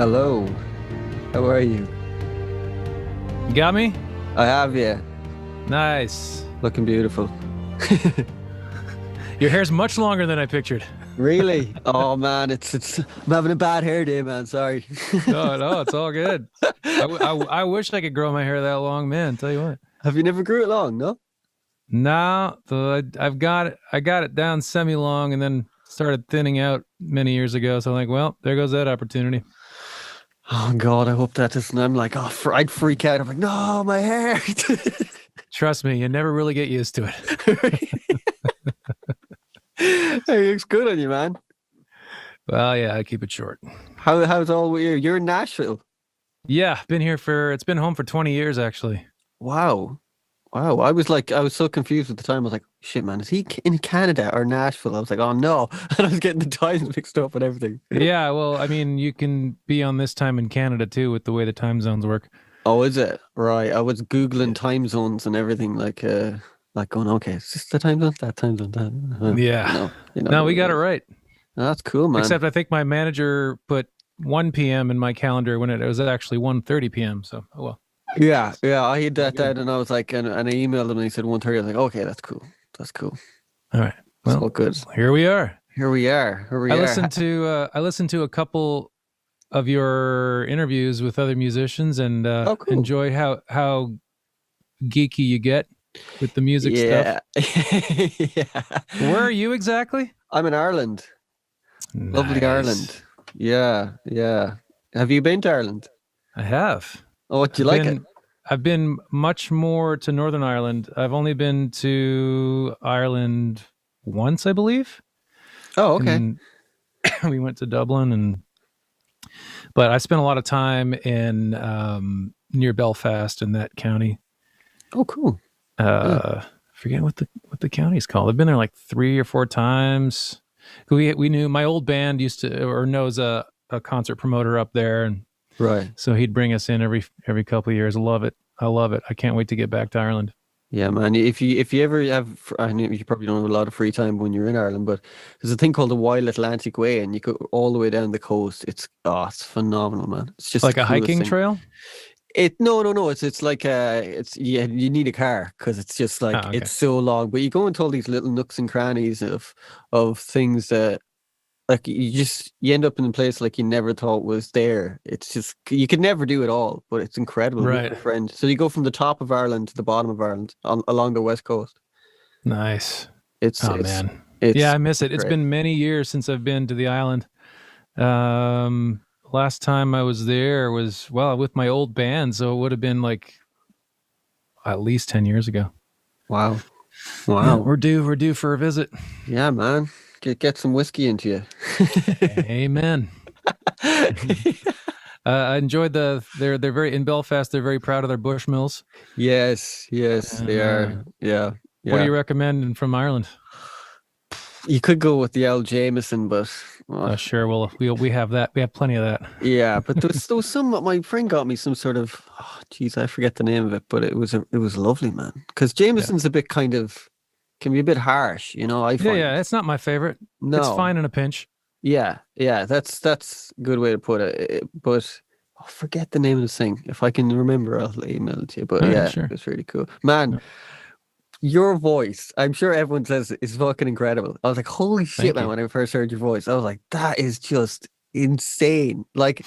Hello. How are you? You got me? I have you. Nice. Looking beautiful. Your hair's much longer than I pictured. Really? Oh man, it's I'm having a bad hair day, man. Sorry. No, it's all good. I wish I could grow my hair that long, man. Tell you what. Have you never grew it long? No. No, I got it down semi-long and then started thinning out many years ago. So I'm like, well, there goes that opportunity. Oh God, I hope that doesn't. I'm like, I'd freak out. I'm like, no, my hair. Trust me, you never really get used to it. Hey, it looks good on you, man. Well, yeah, I keep it short. How's all with you? You're in Nashville. Yeah, it's been home for 20 years actually. Wow. Wow. I was so confused at the time. I was like, shit, man, is he in Canada or Nashville? I was like, oh no. And I was getting the times mixed up and everything. Yeah, well, I mean, you can be on this time in Canada too with the way the time zones work. Oh, is it? Right. I was Googling time zones and everything, like going, okay, is this the time zone? That time zone, that. Yeah. No, we got it right. That's cool, man. Except I think my manager put 1 p.m. in my calendar when it was actually 1:30 p.m. So, oh well. Yeah, I had that down and I was like, and I emailed him and he said 1:30. I was like, okay, that's cool. That's cool. All right. Well, so good. Here we are. I listened to a couple of your interviews with other musicians and cool. Enjoy how geeky you get with the music stuff. Yeah. Where are you exactly? I'm in Ireland. Nice. Lovely Ireland. Yeah. Have you been to Ireland? I have. Oh, what do you like it? I've been much more to Northern Ireland. I've only been to Ireland once, I believe. Oh, okay. And we went to Dublin, but I spent a lot of time in near Belfast in that county. Oh, cool. Forget what the county's called. I've been there like 3 or 4 times. We knew my old band knows a concert promoter up there, and right. So he'd bring us in every couple of years. I love it. I can't wait to get back to Ireland. Yeah, man. If you ever have, I know you probably don't have a lot of free time when you're in Ireland, but there's a thing called the Wild Atlantic Way, and you go all the way down the coast. It's phenomenal, man. It's just like a hiking thing. Trail. No. It's like you need a car because it's just like okay. It's so long. But you go into all these little nooks and crannies of things that like you end up in a place like you never thought was there. It's just you could never do it all, but it's incredible. Right, with a friend. So you go from the top of Ireland to the bottom of Ireland along the west coast. Nice. Man. Yeah, I miss it. Great. It's been many years since I've been to the island. Last time I was there was with my old band, so it would have been like at least 10 years ago. Wow. Yeah, we're due for a visit. Yeah, man. Get some whiskey into you. Amen. I enjoyed they're very in Belfast. They're very proud of their Bushmills. Yes, they are. Yeah. What do you recommend from Ireland? You could go with the L Jameson, but sure. Well, we have that. We have plenty of that. Yeah, but there was some. My friend got me some sort of. I forget the name of it, but it was lovely, man. Because Jameson's a bit can be a bit harsh, I find. Yeah. It's not my favorite. No, it's fine in a pinch. Yeah. That's a good way to put it. But I forget the name of the thing. If I can remember, I'll email it to you. But sure. It's really cool, man. Yeah. Your voice, I'm sure everyone says is fucking incredible. I was like, holy shit, man, when I first heard your voice. I was like, that is just insane. Like,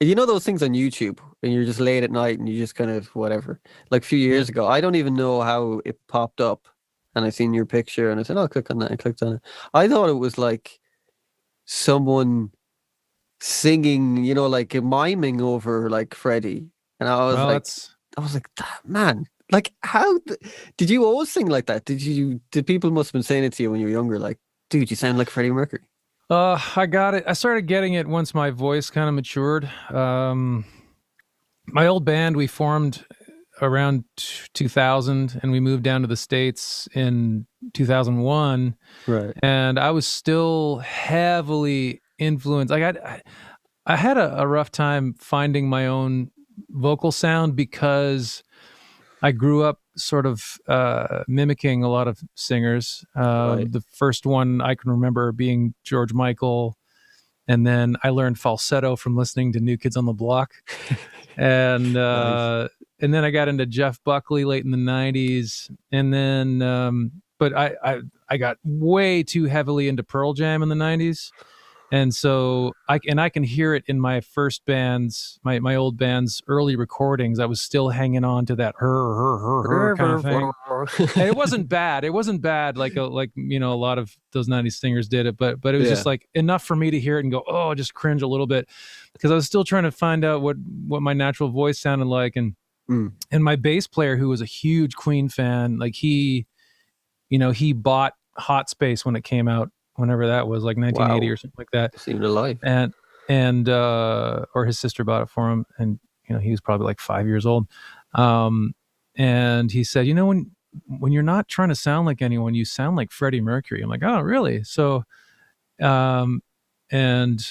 those things on YouTube and you're just late at night and you just kind of whatever. Like a few years ago, I don't even know how it popped up and I seen your picture and I said, oh, click on that. I clicked on it. I thought it was like someone singing, like miming over like Freddie. And I was that man. Like, how did you always sing like that? Did people must have been saying it to you when you were younger? Like, dude, you sound like Freddie Mercury. I got it. I started getting it once my voice kind of matured. My old band, we formed around 2000 and we moved down to the States in 2001. Right. And I was still heavily influenced. Like I had a rough time finding my own vocal sound because I grew up sort of mimicking a lot of singers. Right. The first one I can remember being George Michael and then I learned falsetto from listening to New Kids on the Block, and Nice. and then I got into Jeff Buckley late in the '90s, and then but I got way too heavily into Pearl Jam in the '90s. And so I can hear it in my first band's my old band's early recordings. I was still hanging on to that her kind of thing. And it wasn't bad. It wasn't bad like a lot of those 90s singers did it, but it was just Yeah. like enough for me to hear it and go, "Oh, just cringe a little bit," because I was still trying to find out what my natural voice sounded like. Mm. And my bass player, who was a huge Queen fan, like he bought Hot Space when it came out, whenever that was, like 1980 Wow. or something like that. It's even alive. And or his sister bought it for him, and he was probably like 5 years old. And he said, when you're not trying to sound like anyone, you sound like Freddie Mercury. I'm like, oh, really? So, um, and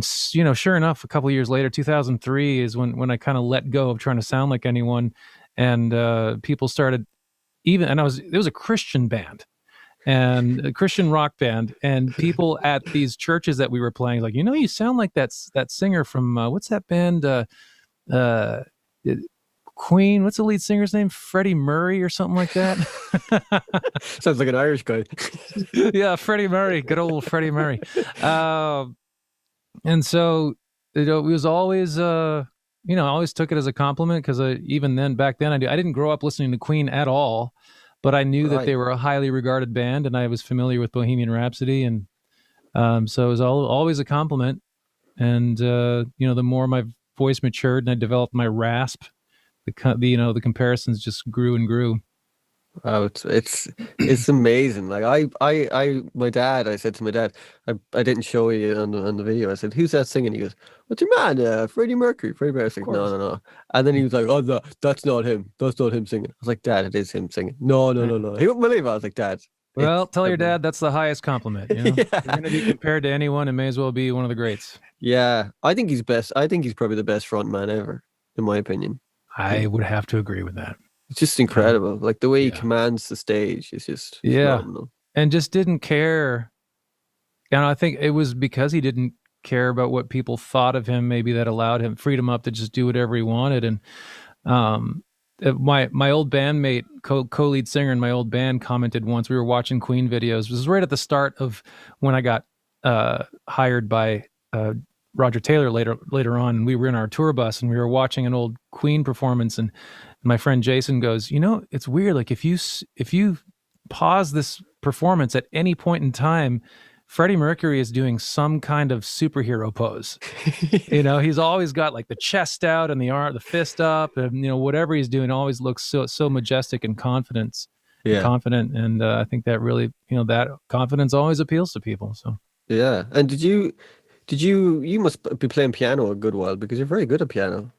sure enough, a couple of years later, 2003 is when I kind of let go of trying to sound like anyone, and people started and it was a Christian band and a Christian rock band, and people at these churches that we were playing, like, you sound like that singer from what's that band? Uh, Queen. What's the lead singer's name? Freddie Murray or something like that. Sounds like an Irish guy. Yeah, Freddie Murray, good old Freddie Murray. And so it was always, I always took it as a compliment, because even then, back then, I didn't grow up listening to Queen at all, but I knew that they were a highly regarded band, and I was familiar with Bohemian Rhapsody, and so it was always a compliment. And the more my voice matured and I developed my rasp, the comparisons just grew and grew. Wow, it's amazing. Like my dad, I said to my dad, I didn't show you on the video. I said, "Who's that singing?" He goes, "What's your man? Freddie Mercury." Freddie Mercury. I was Of like, "No, course. no, no." And then he was like, "Oh, no, that's not him. That's not him singing." I was like, "Dad, it is him singing." No, no, no, no. He wouldn't believe it. I was like, "Dad, Well, it's tell your him." dad that's the highest compliment. If you're going to be Yeah, compared to anyone, it may as well be one of the greats. yeah. I think he's best. I think he's probably the best front man ever, in my opinion. I would have to agree with that. It's just incredible. Like the way he Yeah. commands the stage is just Yeah. phenomenal. And just didn't care. And I think it was because he didn't care about what people thought of him, maybe, that allowed him freedom up to just do whatever he wanted. And my old bandmate, co-lead singer in my old band, commented once, we were watching Queen videos. This was right at the start of when I got hired by Roger Taylor later on, and we were in our tour bus and we were watching an old Queen performance, and my friend Jason goes, it's weird, like if you pause this performance at any point in time, Freddie Mercury is doing some kind of superhero pose. He's always got like the chest out and the fist up, and whatever he's doing always looks so majestic and confident. And I think that really, that confidence always appeals to people. So Yeah. And you must be playing piano a good while, because you're very good at piano.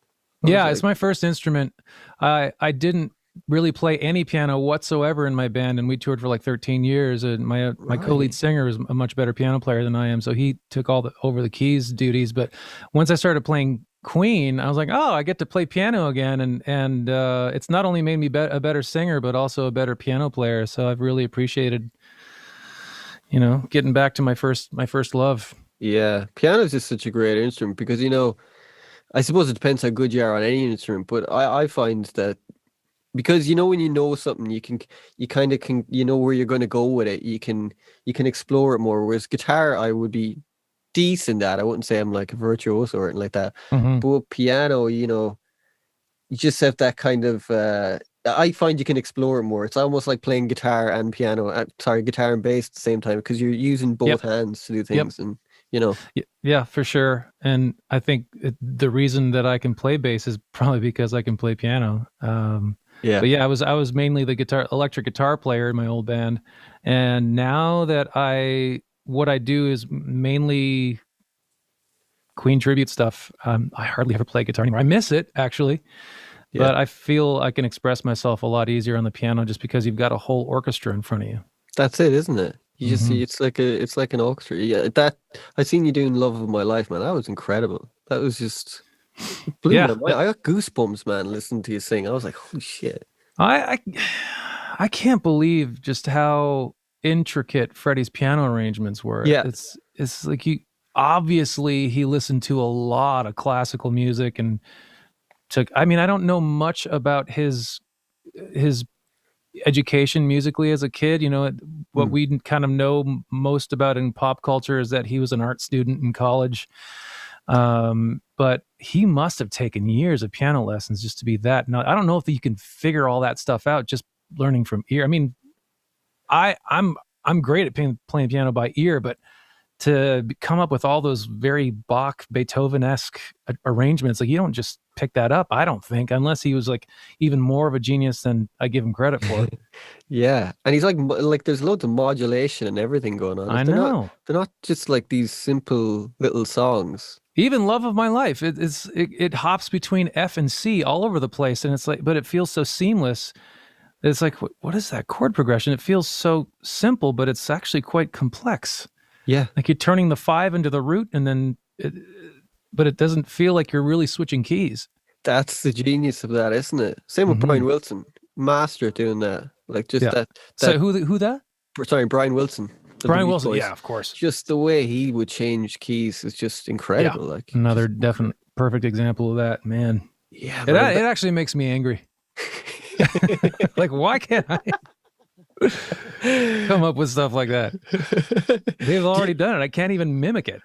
yeah, it's my first instrument. I didn't really play any piano whatsoever in my band, and we toured for like 13 years. And my co-lead singer is a much better piano player than I am, so he took over the keys duties. But once I started playing Queen, I was like, oh, I get to play piano again, and it's not only made me a better singer, but also a better piano player. So I've really appreciated, getting back to my first love. Yeah, piano is just such a great instrument because, I suppose it depends how good you are on any instrument, but I find that because, when you know something, you kind of can, where you're going to go with it. You can explore it more. Whereas guitar, I would be decent at. I wouldn't say I'm like a virtuoso or anything like that. Mm-hmm. But with piano, you just have that kind of, I find you can explore it more. It's almost like playing guitar and piano, guitar and bass at the same time, because you're using both hands to do things. And, Yeah, for sure. And I think the reason that I can play bass is probably because I can play piano. Yeah. But yeah, I was mainly the electric guitar player in my old band. And now that what I do is mainly Queen tribute stuff. I hardly ever play guitar anymore. I miss it, actually. Yeah. But I feel I can express myself a lot easier on the piano just because you've got a whole orchestra in front of you. That's it, isn't it? You just see, Mm-hmm. it's like an orchestra. Yeah, that I seen you doing "Love of My Life," man. That was incredible. That was just blew my mind. I got goosebumps, man, listening to you sing. I was like, holy shit. I can't believe just how intricate Freddie's piano arrangements were. Yeah. It's like obviously he listened to a lot of classical music and I mean, I don't know much about his education musically as a kid. What Mm. we kind of know most about in pop culture is that he was an art student in college. But he must have taken years of piano lessons just to be that. Now, I don't know if you can figure all that stuff out just learning from ear. I mean, I'm great at playing piano by ear, but to come up with all those very Bach, Beethoven-esque arrangements, like you don't just pick that up, I don't think, unless he was like even more of a genius than I give him credit for. Yeah, and he's like there's loads of modulation and everything going on. I Like know. they're not just like these simple little songs. Even Love of My Life, it hops between F and C all over the place, and it's like, but it feels so seamless. It's like, what is that chord progression? It feels so simple, but it's actually quite complex. Yeah, Like you're turning the 5 into the root, and then, but it doesn't feel like you're really switching keys. that's the genius of that, isn't it? Same with Mm-hmm. Brian Wilson, master at doing that. Like just Yeah. So that. who that? Sorry, Brian Wilson, the Brian Beach Wilson. Boys. Yeah, of course. Just the way he would change keys is just Yeah. incredible. Like Another just definite perfect example of that, man. yeah, It man. actually makes me angry. Like, why can't I come up with stuff like that? They've already done it. I can't even mimic it.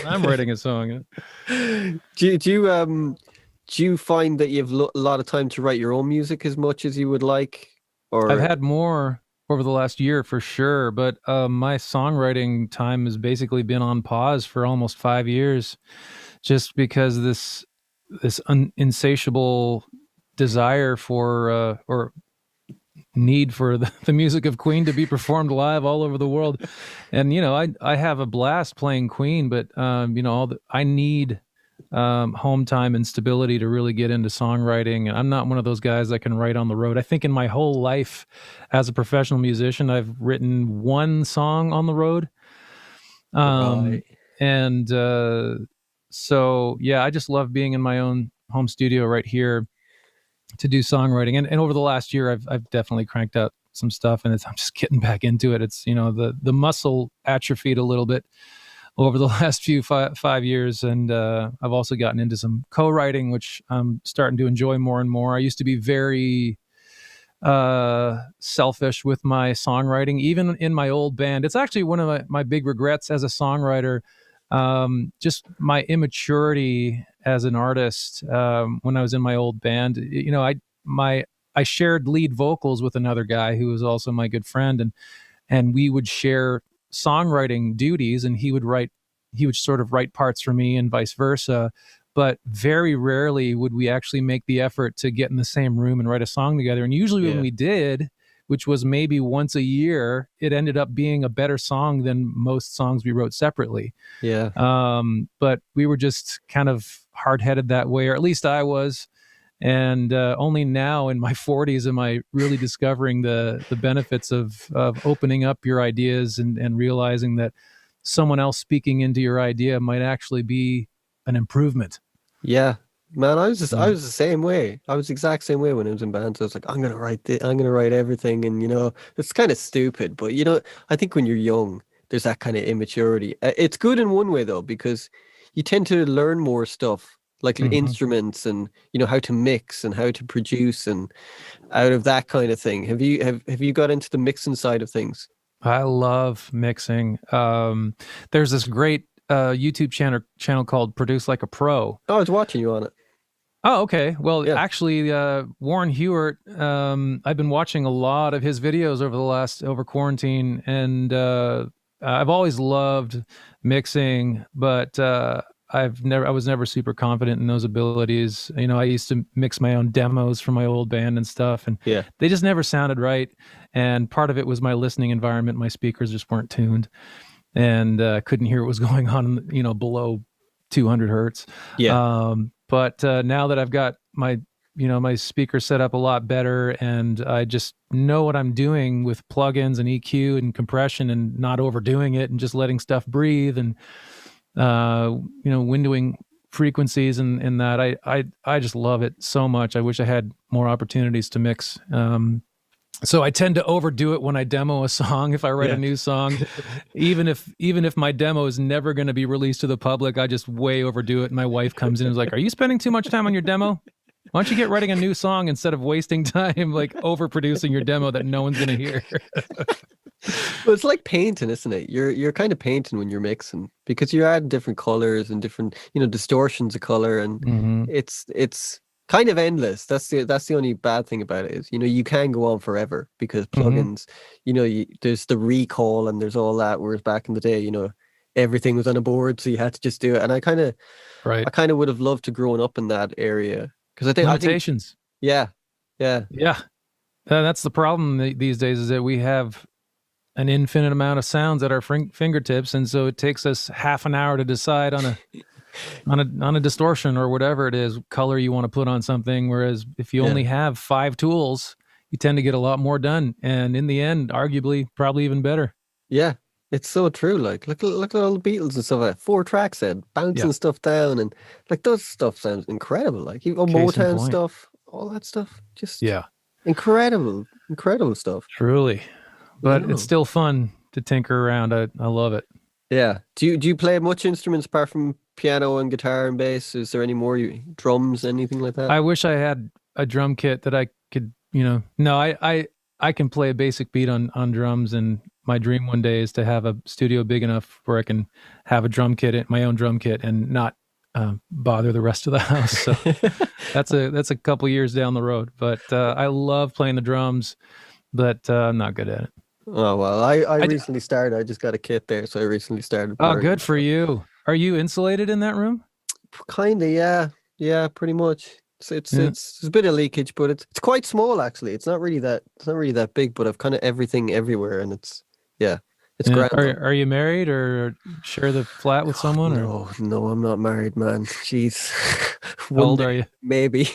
I'm writing a song. Do you find that you have a lot of time to write your own music as much as you would like? I've Or had more over the last year for sure, but my songwriting time has basically been on pause for almost 5 years, just because this insatiable desire for or need for the music of Queen to be performed live all over the world. And I have a blast playing Queen, but I need home time and stability to really get into songwriting. And I'm not one of those guys that can write on the road. I think in my whole life as a professional musician, I've written one song on the road. right. And so yeah, I just love being in my own home studio right here to do songwriting. And over the last year, I've definitely cranked out some stuff, and I'm just getting back into it. It's the muscle atrophied a little bit over the last few 5 years, and I've also gotten into some co-writing, which I'm starting to enjoy more and more. I used to be very selfish with my songwriting, even in my old band. It's actually one of my big regrets as a songwriter, just my immaturity as an artist. When I was in my old band, I shared lead vocals with another guy who was also my good friend, and we would share songwriting duties, and he would sort of write parts for me and vice versa. But very rarely would we actually make the effort to get in the same room and write a song together. And usually when we did, which was maybe once a year, it ended up being a better song than most songs we wrote separately. Yeah. But we were just kind of hard-headed that way, or at least I was. And only now in my 40s am I really discovering the benefits of opening up your ideas and realizing that someone else speaking into your idea might actually be an improvement. Yeah. Man, I was the same way. I was the exact same way when I was in bands. I was like, I'm gonna write I'm gonna write everything, and it's kind of stupid, but I think when you're young, there's that kind of immaturity. It's good in one way though, because you tend to learn more stuff, like instruments and how to mix and how to produce, and out of that kind of thing. Have you got into the mixing side of things? I love mixing. There's this great YouTube channel called Produce Like a Pro. Oh, I was watching you on it. Oh, okay. Well, Yeah. actually, Warren Hewart, I've been watching a lot of his videos over quarantine, and I've always loved mixing, but I was never super confident in those abilities. I used to mix my own demos for my old band and stuff, and Yeah. they just never sounded right. And part of it was my listening environment. My speakers just weren't tuned, and couldn't hear what was going on, below 200 hertz. Yeah. But now that I've got my speaker set up a lot better, and I just know what I'm doing with plugins and EQ and compression, and not overdoing it, and just letting stuff breathe, and windowing frequencies, and that I just love it so much. I wish I had more opportunities to mix. So I tend to overdo it when I demo a song. If I write a Yeah. new song, even if my demo is never going to be released to the public, I just way overdo it. And my wife comes in and is like, "Are you spending too much time on your demo? Why don't you get writing a new song instead of wasting time like overproducing your demo that no one's going to hear?" Well, it's like painting, isn't it? You're kind of painting when you're mixing because you add different colors and different, distortions of color, and Mm-hmm. it's kind of endless. That's the only bad thing about it is, you can go on forever because Mm-hmm. plugins, there's the recall and there's all that. Whereas back in the day, everything was on a board, so you had to just do it. And I kind of Right. I kind of would have loved to growing up in that area because I think Limitations. yeah, yeah, Yeah. That's the problem these days is that we have an infinite amount of sounds at our fingertips, and so it takes us half an hour to decide on a distortion or whatever it is color you want to put on something. Whereas if you yeah. only have 5 tools, you tend to get a lot more done, and in the end, arguably, probably even better. Yeah, it's so true. Like, look at all the Beatles and stuff like that. 4 tracks then, Yeah. bouncing stuff down, and like those stuff sounds incredible. Like all Case in Motown point. stuff, all that stuff, just Yeah. incredible, incredible stuff. Truly. You But it's know. still fun to tinker around. I love it. Yeah. Do you play much instruments apart from piano and guitar and bass? Is there any more drums, anything like that? I wish I had a drum kit that I could, no, I can play a basic beat on drums, and my dream one day is to have a studio big enough where I can have a drum kit, my own drum kit, and not bother the rest of the house. So that's a couple years down the road, but I love playing the drums, but I'm not good at it. Oh well, I I d- recently started. I just got a kit there, so I recently started oh, learning. good for you. Are you insulated in that room? Kind of, yeah, yeah, pretty much. Yeah. It's a bit of leakage, but it's quite small actually. It's not really that big, but I've kind of everything everywhere, and yeah, it's Yeah. grand though. Are you married or share the flat with God, someone, or no, no, I'm not married, man. Jeez, how one old day are you? maybe,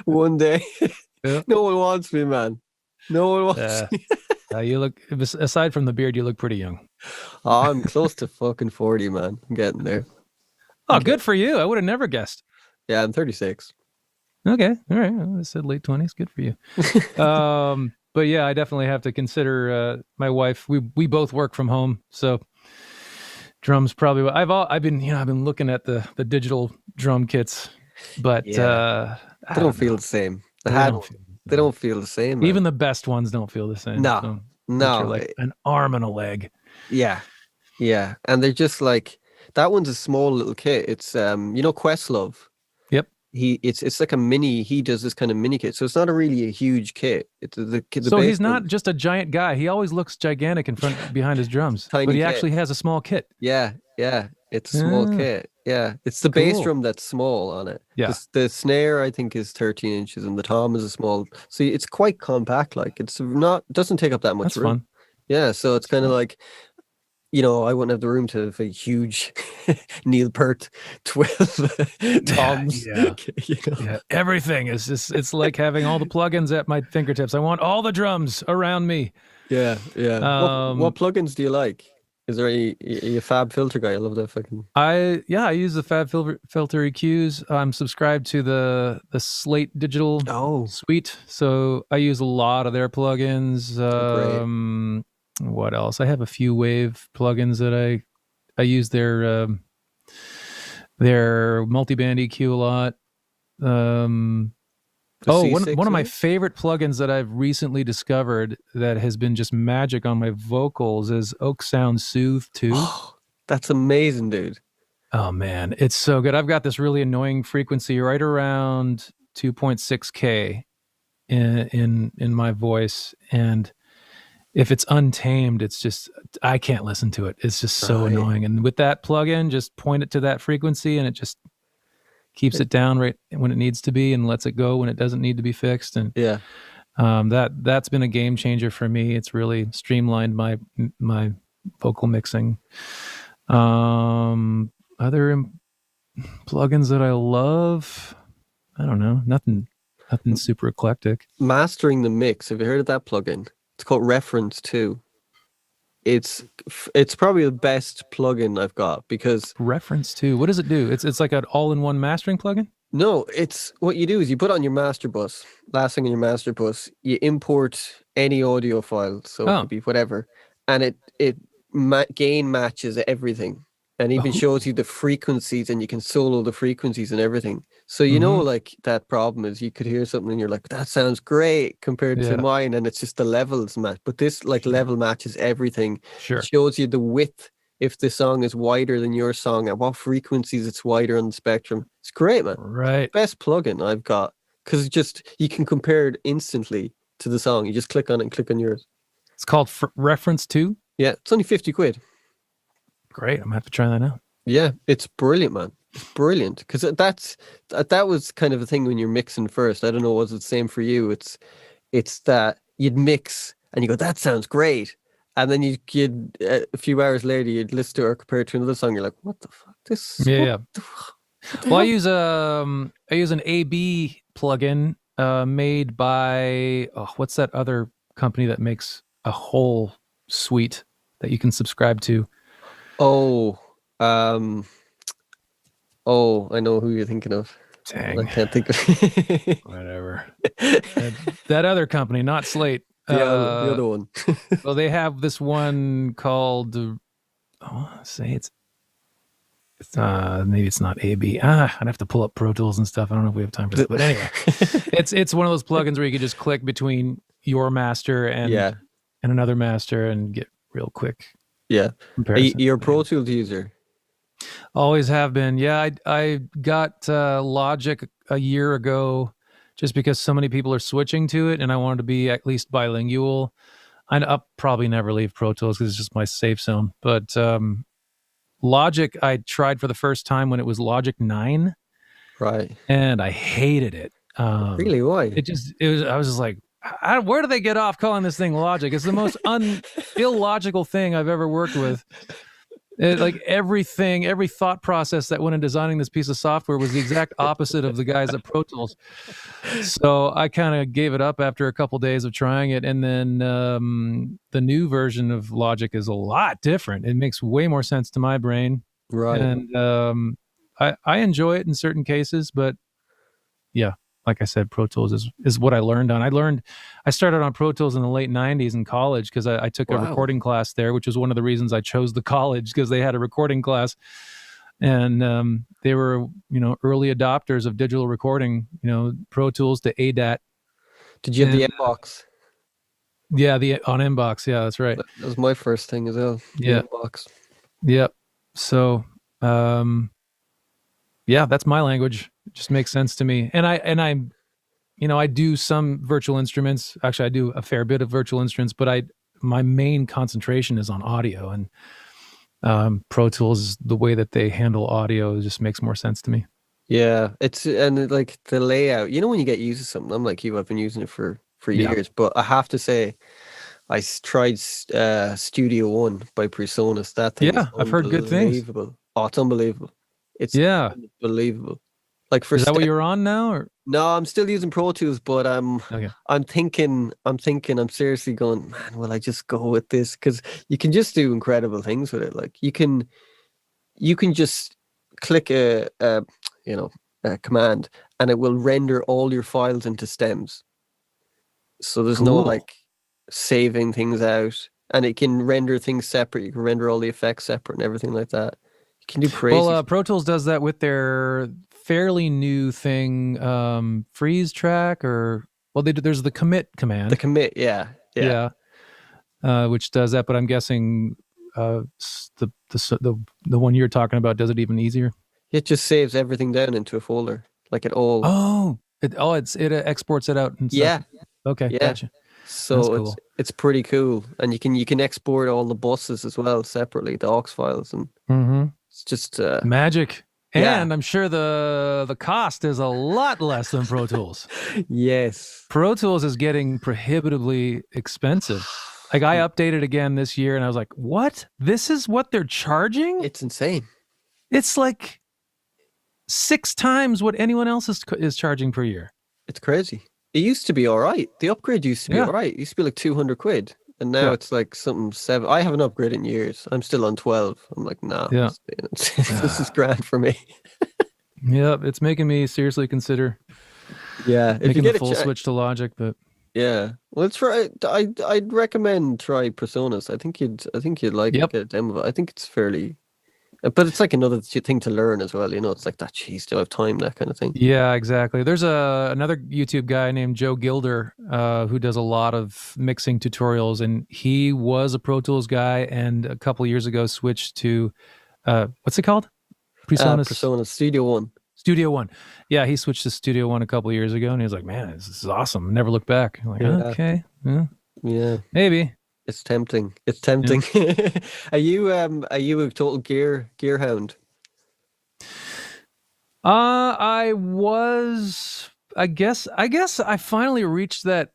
one day. Yeah. No one wants me, man. No one wants Uh, me. you look, aside from the beard, you look pretty young. Oh, I'm close to fucking 40, man. I'm getting there. Oh, Okay. good for you. I would have never guessed. Yeah, I'm 36. Okay. All right. Well, I said late 20s. Good for you. But yeah, I definitely have to consider my wife. We both work from home, so drums probably. I've been looking at the digital drum kits, but Yeah, I they don't don't feel know. the same. The They had don't one, feel the they same. don't feel the same, man. Even the best ones don't feel the same. No, So, which are no. like an arm and a leg. Yeah, yeah, and they're just like that one's a small little kit. It's Questlove. Yep. It's like a mini. He does this kind of mini kit, so it's not really a huge kit. It's the So base he's not one's just a giant guy. He always looks gigantic in front behind his drums, but tiny he kit. actually has a small kit. Yeah, yeah, it's a small Ah, kit. Yeah, it's the bass cool. drum that's small on it. Yeah, The snare I think is 13 inches, and the tom is a small. So it's quite compact. Like it's not doesn't take up that much that's room. fun. Yeah, so it's That's kind of fun. like I wouldn't have the room to have a huge Neil Peart 12 toms. Yeah, yeah. Everything is just, it's like having all the plugins at my fingertips. I want all the drums around me. Yeah, yeah. What Um, plugins do you like? Is there a Fab Filter guy? I love that fucking. I use the Filter EQs. I'm subscribed to the Slate Digital Oh, suite, so I use a lot of their plugins. they're great. What else? I have a few Wave plugins that I use their multiband EQ a lot. Um, The oh, one C6 of my one? favorite plugins that I've recently discovered that has been just magic on my vocals is Oak Sound Soothe 2. Oh, that's amazing, dude. Oh man, it's so good. I've got this really annoying frequency right around 2.6K in my voice, and if it's untamed, it's just I can't listen to it. It's just so Right. annoying. And with that plugin, just point it to that frequency and it just keeps it down right when it needs to be and lets it go when it doesn't need to be fixed. And Yeah. that's been a game changer for me. It's really streamlined my vocal mixing. Other plugins that I love, I don't know, nothing super eclectic. Mastering the mix. Have you heard of that plugin? It's called Reference 2. It's probably the best plugin I've got because Reference to, what does it do? It's like an all-in-one mastering plugin. No, it's what you do is you put on your master bus. Last thing on your master bus, you import any audio file, so it could Oh, be whatever, and it gain matches everything, and even shows oh, you the frequencies, and you can solo the frequencies and everything. So mm-hmm. like that problem is you could hear something and you're like, that sounds great compared to Yeah, mine, and it's just the levels match. But this like sure, level matches everything. It sure, shows you the width if the song is wider than your song, at what frequencies it's wider on the spectrum. It's great, man. right. Best plugin I've got because just you can compare it instantly to the song. You just click on it and click on yours. It's called Reference 2. Yeah, it's only 50 quid. Great. I'm gonna have to try that out. Yeah, it's brilliant, man. It's brilliant because that was kind of a thing when you're mixing first. I don't know, was it the same for you? It's that you'd mix and you go, that sounds great, and then you'd a few hours later you'd listen to it or compare it to another song. You're like, what the fuck? Yeah, What yeah. what the Well, hell? I use an AB plugin made by what's that other company that makes a whole suite that you can subscribe to? Oh, um, oh, I know who you're thinking of. I Dang, can't think of whatever. That other company, not Slate. the other one. Well, they have this one called. Say it's maybe it's not AB. I'd have to pull up Pro Tools and stuff. I don't know if we have time for that. But anyway, it's one of those plugins where you could just click between your master Yeah, and another master and get real quick yeah. comparison. You're a Pro Tools user, Always have been. Yeah, I got Logic a year ago just because so many people are switching to it and I wanted to be at least bilingual. I'll probably never leave Pro Tools because it's just my safe zone. But Logic, I tried for the first time when it was Logic 9 right? and I hated it. Really? Why? I was just like, where do they get off calling this thing Logic? It's the most illogical thing I've ever worked with. Like everything, every thought process that went in designing this piece of software was the exact opposite of the guys at Pro Tools. So I kind of gave it up after a couple days of trying it. And then the new version of Logic is a lot different. It makes way more sense to my brain. Right. And I enjoy it in certain cases, but yeah, like I said, Pro Tools is what I learned on. I started on Pro Tools in the late 90s in college because I took a Wow. recording class there, which was one of the reasons I chose the college because they had a recording class. And they were, early adopters of digital recording, Pro Tools to ADAT. Did you have the And, Mbox? Yeah, on Mbox. Yeah, that's right. That was my first thing as well. Yeah. The Mbox. Yep. So, yeah, that's my language. It just makes sense to me. And I do some virtual instruments. Actually, I do a fair bit of virtual instruments, but my main concentration is on audio, and Pro Tools is the way that they handle audio just makes more sense to me. Yeah, like the layout. You know, when you get used to something, I'm like you. I've been using it for Yeah. years, but I have to say, I tried Studio One by Presonus. That thing is I've heard good things. unbelievable. Oh, it's unbelievable. It's Yeah. unbelievable. Like Is that what you're on now? Or? No, I'm still using Pro Tools, but Okay. I'm seriously going, man, will I just go with this? Because you can just do incredible things with it. Like you can just click a command and it will render all your files into stems. So there's no Cool. like saving things out, and it can render things separate. You can render all the effects separate and everything like that. You can do crazy. Well, Pro Tools does that with their fairly new thing, freeze track, there's the commit command. The commit, yeah. Which does that, but I'm guessing the one you're talking about does it even easier. It just saves everything down into a folder, like it all. It exports it out and stuff. Yeah. Okay, Yeah. gotcha. So cool. it's pretty cool, and you can export all the buses as well separately, the aux files, and it's just magic. Yeah. And I'm sure the cost is a lot less than Pro Tools. Yes. Pro Tools is getting prohibitively expensive. Like I updated again this year and I was like, what? This is what they're charging? It's insane. It's like 6 times what anyone else is charging per year. It's crazy. It used to be all right. The upgrade used to be all right. It used to be like 200 quid. And now it's like something 7. I haven't upgraded in years. I'm still on 12. I'm like, nah, this is grand for me. Yep, it's making me seriously consider Yeah, if you making the get a full chance, switch to Logic, but yeah. Well, try. I'd recommend try Personas. I think you'd like it. yep. Get a demo of it. I think it's fairly, but it's like another thing to learn as well. You know, it's like that. Geez, do I have time? That kind of thing. Yeah, exactly. There's another YouTube guy named Joe Gilder who does a lot of mixing tutorials, and he was a Pro Tools guy, and a couple years ago switched to what's it called? Presonus Persona Studio One. Studio One. Yeah, he switched to Studio One a couple years ago, and he was like, "Man, this is awesome." Never looked back. I'm like, Yeah, okay, yeah, yeah. maybe. It's tempting. It's Yeah. tempting. Are you a total gear hound? I was. I guess I finally reached that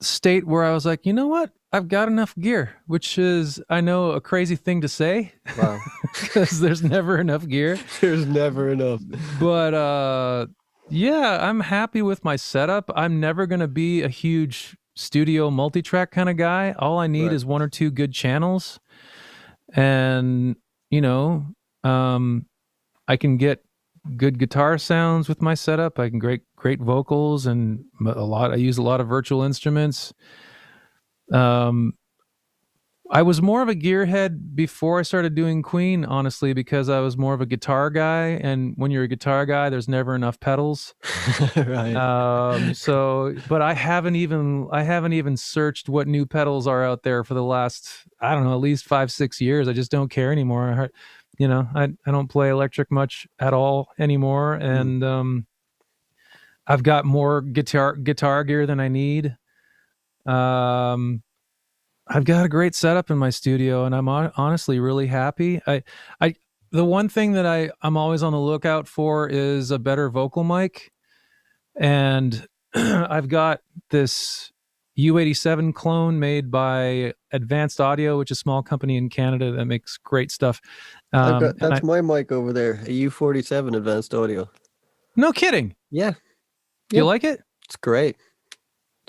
state where I was like, you know what? I've got enough gear, which is, I know, a crazy thing to say Wow. because there's never enough gear. There's never enough. But yeah, I'm happy with my setup. I'm never going to be a huge studio multi-track kind of guy. All I need Right. is one or two good channels. And, you know, I can get good guitar sounds with my setup. I can great vocals and I use a lot of virtual instruments. Um, I was more of a gearhead before I started doing Queen, honestly, because I was more of a guitar guy, and when you're a guitar guy, there's never enough pedals. Right. But I haven't even searched what new pedals are out there for the last, I don't know, at least 5-6 years. I just don't care anymore. I don't play electric much at all anymore, and I've got more guitar gear than I need. Um, I've got a great setup in my studio, and I'm honestly really happy. The one thing that I'm always on the lookout for is a better vocal mic, and I've got this U87 clone made by Advanced Audio, which is a small company in Canada that makes great stuff. I've got And that's my mic over there, a U47 Advanced Audio. no kidding. Yeah, Do you yeah, like it? it's great.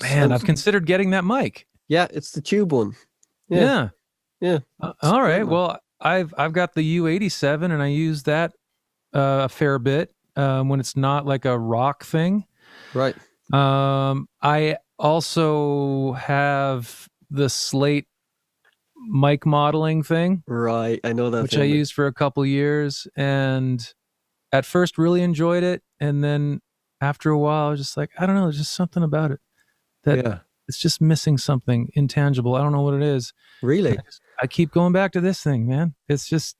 Man, Sounds, I've considered getting that mic. yeah, it's the tube one. Yeah, Yeah. yeah. It's All great, right. man. Well, I've got the U87, and I use that a fair bit when it's not like a rock thing. Right. I also have the Slate mic modeling thing, Right. I know that which I thing. used for a couple years, and at first really enjoyed it, and then after a while, I was just like, I don't know, there's just something about it that Yeah. it's just missing something intangible. I don't know what it is. Really? I keep going back to this thing, man. It's just,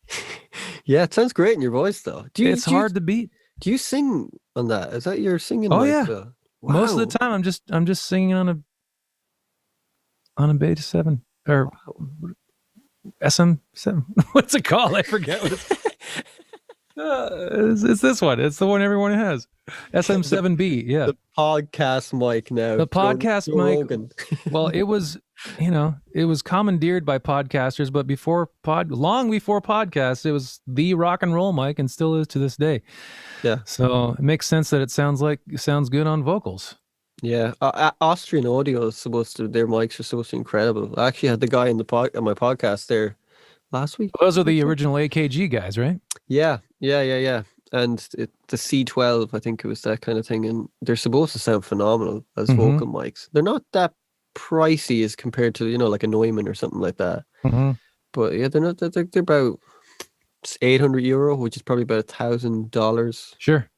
Yeah, it sounds great in your voice though. it's hard to beat. Do you sing on that? Is that your singing Oh mic yeah. though? Most of Wow. the time, I'm just singing on a Beta 7 or SM7. What's it called? I forget what it's this one. It's the one everyone has. SM7B. Yeah. The podcast mic now. The podcast Joe mic. Rogan. Well, it was commandeered by podcasters, but long before podcasts, it was the rock and roll mic and still is to this day. Yeah. So it makes sense that it sounds good on vocals. Yeah, Austrian Audio is supposed to. Their mics are supposed to be incredible. I actually had the guy in on my podcast there last week. Those are the original AKG guys, right? Yeah. And the C12, I think it was that kind of thing, and they're supposed to sound phenomenal as vocal mics. They're not that pricey as compared to like a Neumann or something like that. But yeah, they're not. They're about €800, which is probably about $1,000. Sure,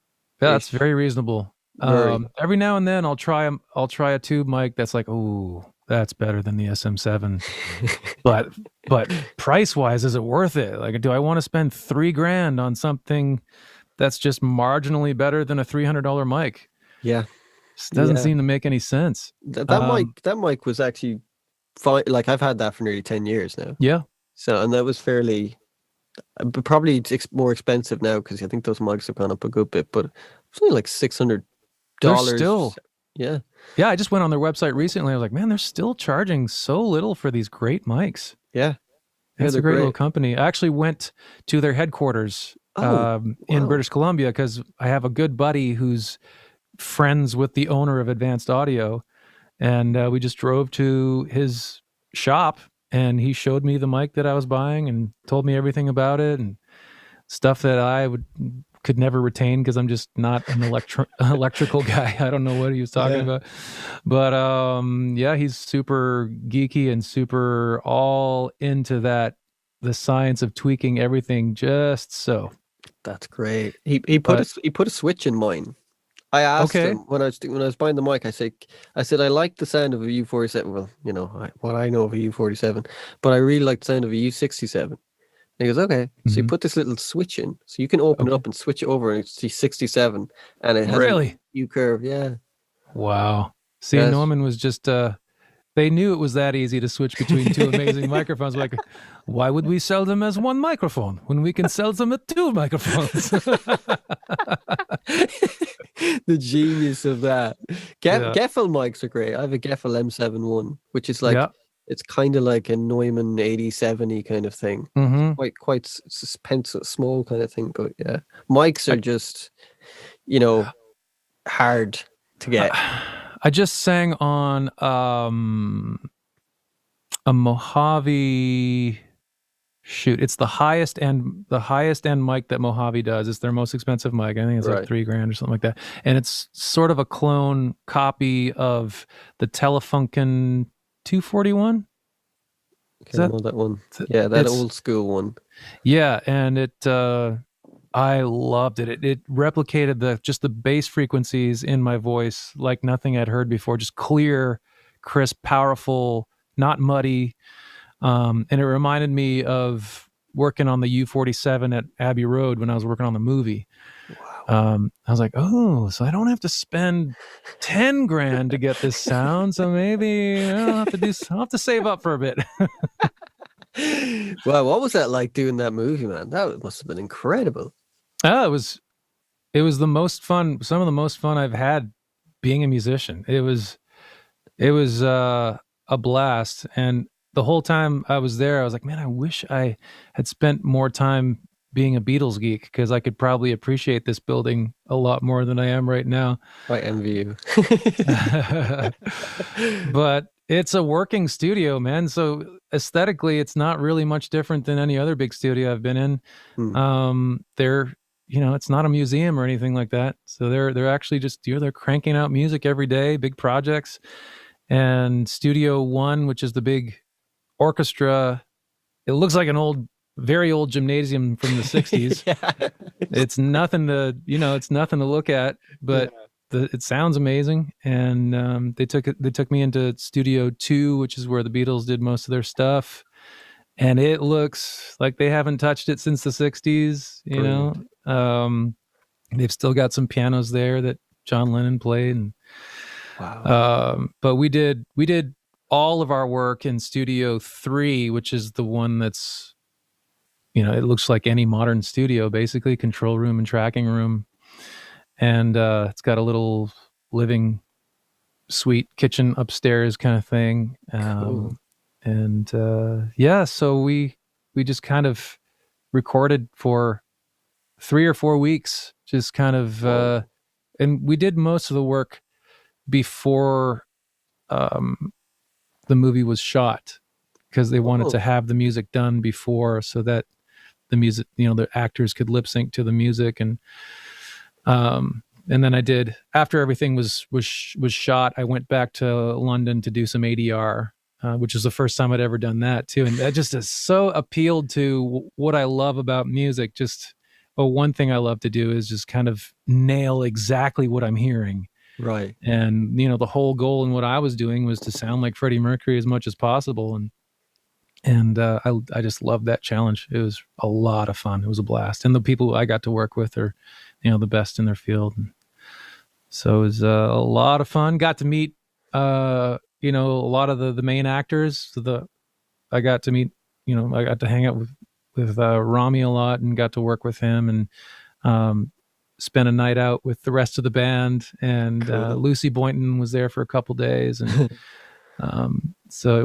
yeah, that's very reasonable. Very. Every now and then I'll try a tube mic that's like, oh, that's better than the SM7. but price wise, is it worth it? Like, do I want to spend $3,000 on something that's just marginally better than a $300 mic? Yeah, It doesn't seem to make any sense. That mic was actually fine. Like I've had that for nearly 10 years now. Yeah. So, and that was fairly, but probably it's more expensive now because I think those mics have gone up a good bit. But it's only like $600. They're still, yeah. I just went on their website recently. I was like, man, they're still charging so little for these great mics. Yeah. It's a great little company. I actually went to their headquarters in British Columbia because I have a good buddy who's friends with the owner of Advanced Audio, and we just drove to his shop, and he showed me the mic that I was buying and told me everything about it and stuff that I would could never retain because I'm just not an electrical guy. I don't know what he was talking about. But yeah, he's super geeky and super all into that, the science of tweaking everything just so. That's great. He But put a switch in mine. I asked okay. him when I was buying the mic. I said I like the sound of a U47. Well, you know what I know of a U47, but I really like the sound of a U67. And he goes, okay. So you Mhm. put this little switch in, so you can open it Okay. up and switch it over, and it's the 67, and it has a Really? U curve. Yeah, Wow. See, yeah. Norman was just they knew it was that easy to switch between two amazing microphones. Like, why would we sell them as one microphone when we can sell them as two microphones? The genius of that. Yeah. Geffel mics are great. I have a Geffel M71, which is like Yeah. it's kind of like a Neumann 8070 kind of thing. Mm-hmm. Quite small kind of thing, but yeah, mics are I, just, you know, hard to get. I just sang on a Mojave. Shoot, it's the highest end mic that Mojave does. It's their most expensive mic. I think it's like Right. $3,000 or something like that. And it's sort of a clone copy of the Telefunken 241. Is Okay, I know that one. Yeah, that it's old school one. yeah, and I loved it. It replicated the bass frequencies in my voice like nothing I'd heard before. Just clear, crisp, powerful, not muddy. And it reminded me of working on the U47 at Abbey Road when I was working on the movie. Wow. I was like, oh, so I don't have to spend 10 grand to get this sound. So maybe I'll have to save up for a bit. Wow, what was that like doing that movie, man? That must have been incredible. Oh, it was the most fun, some of the most fun I've had being a musician. It was a blast. And the whole time I was there, I was like, man, I wish I had spent more time being a Beatles geek because I could probably appreciate this building a lot more than I am right now. I envy you. But it's a working studio, man. So aesthetically, it's not really much different than any other big studio I've been in. Hmm. They're, it's not a museum or anything like that. So they're actually just they're cranking out music every day, big projects. And Studio One, which is the big orchestra, it looks like an very old gymnasium from the 60s. Yeah. It's nothing to, it's nothing to look at, but it sounds amazing. And they took me into Studio 2, which is where the Beatles did most of their stuff. And it looks like they haven't touched it since the 60s, Brilliant. They've still got some pianos there that John Lennon played. And Wow. but we did all of our work in Studio 3, which is the one that's, it looks like any modern studio, basically control room and tracking room. And it's got a little living suite kitchen upstairs kind of thing. Cool. And yeah, so we just kind of recorded for 3 or 4 weeks, just kind of, and we did most of the work before the movie was shot because they wanted to have the music done before so that the music, the actors could lip sync to the music. And then I did, after everything was shot, I went back to London to do some ADR, which is the first time I'd ever done that too. And that just is so appealed to what I love about music. Just, one thing I love to do is just kind of nail exactly what I'm hearing. Right. And, the whole goal in what I was doing was to sound like Freddie Mercury as much as possible. And I just loved that challenge. It was a lot of fun. It was a blast. And the people I got to work with are, the best in their field. And so it was a lot of fun. Got to meet, a lot of the main actors. I got to meet, I got to hang out with Rami a lot and got to work with him and spent a night out with the rest of the band. And Cool. Lucy Boynton was there for a couple days. And so it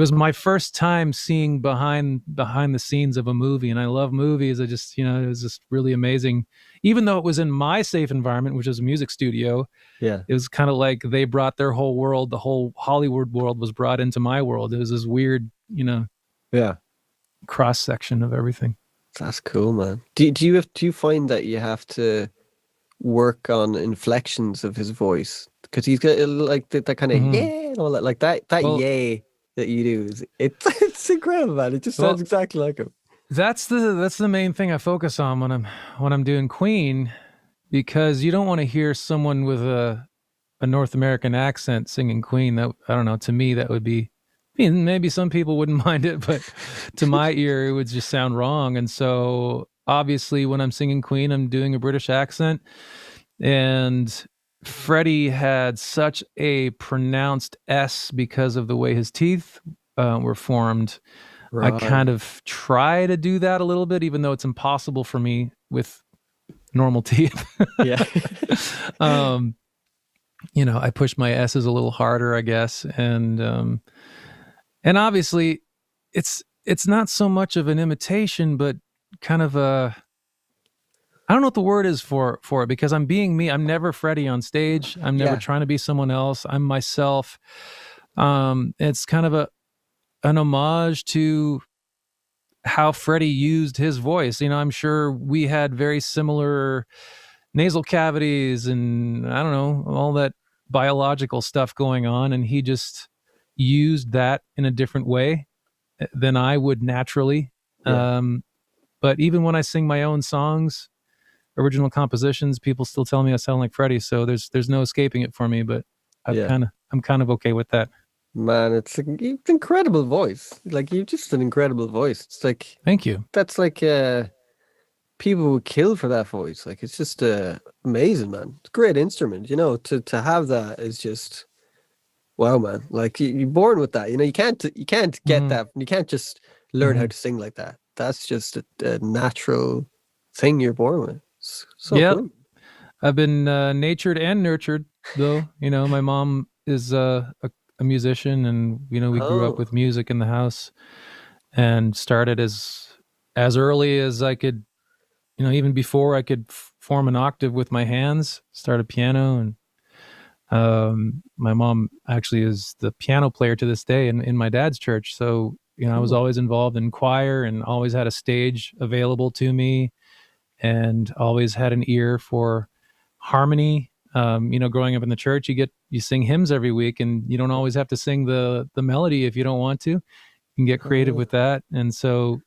was my first time seeing behind the scenes of a movie, and I love movies. I just, it was just really amazing. Even though it was in my safe environment, which is a music studio, Yeah. it was kind of like they brought their whole world, the whole Hollywood world was brought into my world. It was this weird, Yeah. cross section of everything. That's cool, man. Do you find that you have to work on inflections of his voice? Because he's got like that kind of Hmm. yeah and all that, like that Well, yay that you do is it's incredible, man. It just sounds well, exactly like him. that's the main thing I focus on when I'm doing Queen, because you don't want to hear someone with a North American accent singing Queen. That, I don't know, to me that would be, I mean, maybe some people wouldn't mind it, but to my ear it would just sound wrong. And so obviously when I'm singing Queen, I'm doing a British accent, and Freddie had such a pronounced S because of the way his teeth were formed. I kind Right. of try to do that a little bit, even though it's impossible for me with normal teeth. Yeah. um, I push my S's a little harder, I guess, and obviously, it's not so much of an imitation, but kind of a, I don't know what the word is for it, because I'm being me. I'm never Freddie on stage. I'm never Yeah. trying to be someone else. I'm myself. It's kind of an homage to how Freddie used his voice. I'm sure we had very similar nasal cavities and, I don't know, all that biological stuff going on, and he just used that in a different way than I would naturally. Yeah. Um, but even when I sing my own songs, original compositions, people still tell me I sound like Freddie. So there's no escaping it for me. But Yeah. I'm kind of okay with that. Man, it's incredible voice. Like you've just an incredible voice. It's like Thank you. that's like people would kill for that voice. Like it's just amazing, man. It's a great instrument, to have that is just wow, man. Like you're born with that. You can't get Hmm. that. You can't just learn how Hmm. to sing like that. That's just a natural thing you're born with. It's so Yep. cool. I've been natured and nurtured, though. My mom is a musician, and we grew up Oh, with music in the house, and started as early as I could. Even before I could form an octave with my hands, started piano, and my mom actually is the piano player to this day in my dad's church. So I was cool. always involved in choir and always had a stage available to me, and always had an ear for harmony. Growing up in the church, you sing hymns every week, and you don't always have to sing the melody if you don't want to. You can get creative Oh, with that, and so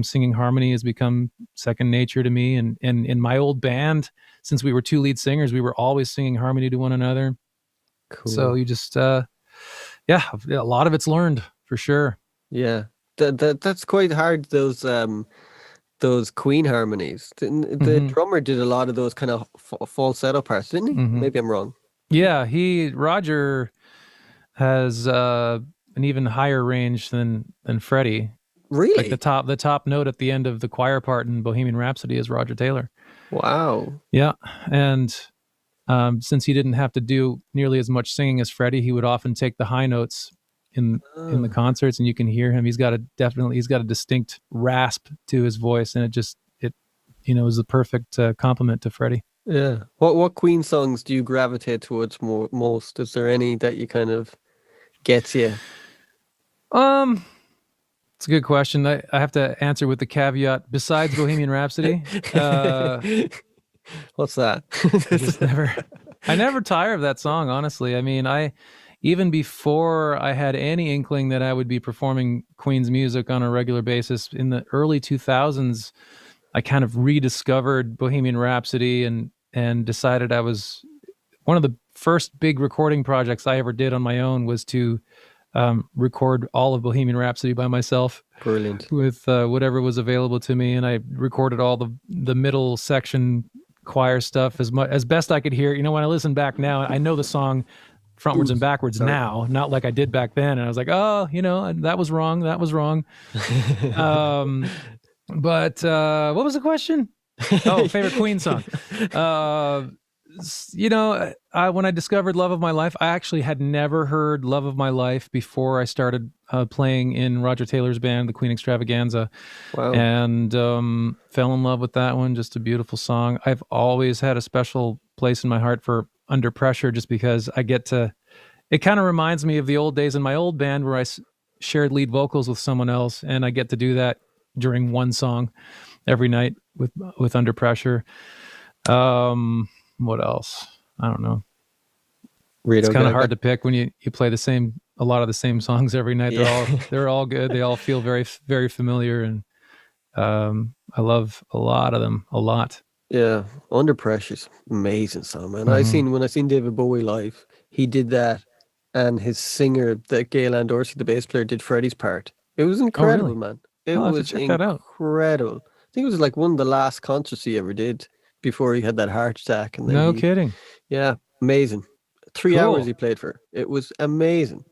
singing harmony has become second nature to me. And in my old band, since we were two lead singers, we were always singing harmony to one another. So cool. you just, yeah, a lot of it's learned for sure. Yeah. That's quite hard, those Queen harmonies. The Hmm. drummer did a lot of those kind of falsetto parts, didn't he? Hmm. Maybe I'm wrong. Yeah, Roger has an even higher range than Freddie. Like Really? the top note at the end of the choir part in Bohemian Rhapsody is Roger Taylor. Wow. Yeah, and since he didn't have to do nearly as much singing as Freddie, he would often take the high notes in the Oh, concerts, and you can hear him. He's got a distinct rasp to his voice, and it is the perfect complement to Freddie. yeah. What Queen songs do you gravitate towards most? Is there any that you kind of gets you? Um, it's a good question. I have to answer with the caveat. Besides Bohemian Rhapsody, What's that? I just never, I never tire of that song. Honestly, I mean, I even before I had any inkling that I would be performing Queen's music on a regular basis in the early 2000s, I kind of rediscovered Bohemian Rhapsody, and decided I was one of the first big recording projects I ever did on my own was to record all of Bohemian Rhapsody by myself Brilliant. with whatever was available to me, and I recorded all the middle section choir stuff as best I could hear. When I listen back now, I know the song frontwards and Oops. backwards Sorry. now, not like I did back then. And I was like, oh, that was wrong. That was wrong. Um, but what was the question? Oh, favorite Queen song. Uh, when I discovered Love of My Life, I actually had never heard Love of My Life before I started playing in Roger Taylor's band, the Queen Extravaganza, Wow. and fell in love with that one. Just a beautiful song. I've always had a special place in my heart for Under Pressure, just because it kind of reminds me of the old days in my old band where I shared lead vocals with someone else, and I get to do that during one song every night with Under Pressure. What else? I don't know. It's Rito kind of Gaga. hard to pick when you play a lot of the same songs every night. Yeah. They're all good. They all feel very, very familiar, and I love a lot of them a lot. Yeah, Under Pressure's amazing song, man. Mhm. When I seen David Bowie live, he did that, and his singer, that Gail Dorsey, the bass player, did Freddie's part. It was Oh, incredible, really? man. It I'll have to was check that out. incredible. I think it was like one of the last concerts he ever did before he had that heart attack, and then No kidding. yeah, amazing. 3 hours Cool. he played for. It was amazing.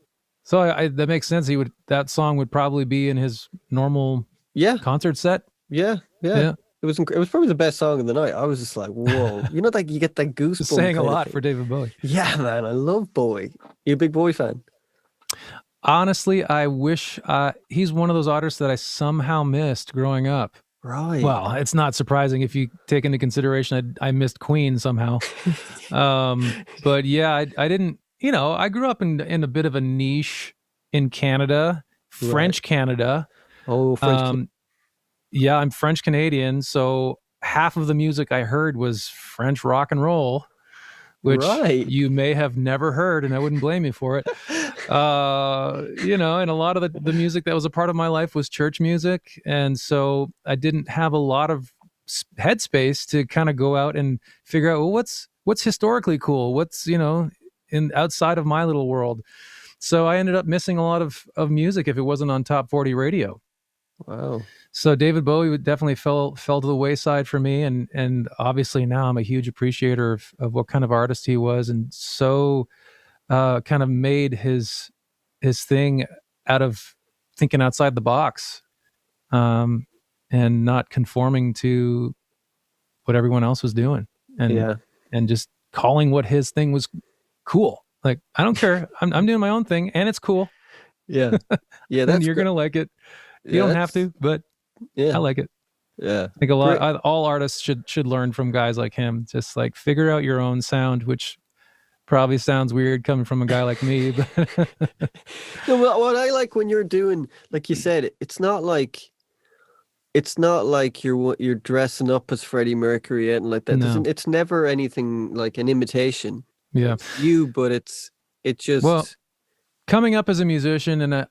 So that makes sense. That song would probably be in his normal Yeah, concert set. yeah, yeah. Yeah, It was probably the best song of the night. I was just like, whoa. You know, like you get that just goosebump saying a kind of lot thing. for David Bowie. Yeah, man, I love Bowie. You a big Bowie fan? Honestly, I wish he's one of those artists that I somehow missed growing up. Right. Well, it's not surprising if you take into consideration I missed Queen somehow. But yeah, I didn't. You know, I grew up in a bit of a niche in Canada, French Canada. Oh, French. Yeah, I'm French Canadian, so half of the music I heard was French rock and roll, which Right. you may have never heard, and I wouldn't blame you for it. You know, and a lot of the music that was a part of my life was church music, and so I didn't have a lot of headspace to kind of go out and figure out, well, what's historically cool, what's, you know, in outside of my little world. So I ended up missing a lot of music if it wasn't on top 40 radio. Wow. So David Bowie definitely fell to the wayside for me, and obviously now I'm a huge appreciator of what kind of artist he was, and so kind of made his thing out of thinking outside the box, and not conforming to what everyone else was doing, and just calling what his thing was cool. Like, I don't care, I'm doing my own thing, and it's cool. Yeah. Yeah. And you're gonna like it. You don't have to, but I like it. Yeah. I think all artists should learn from guys like him. Just like figure out your own sound, which probably sounds weird coming from a guy like me. But No, what I like when you're doing, like you said, it's not like you're dressing up as Freddie Mercury and like that. No. It's never anything like an imitation. Yeah, it's you, but it's just well, coming up as a musician, and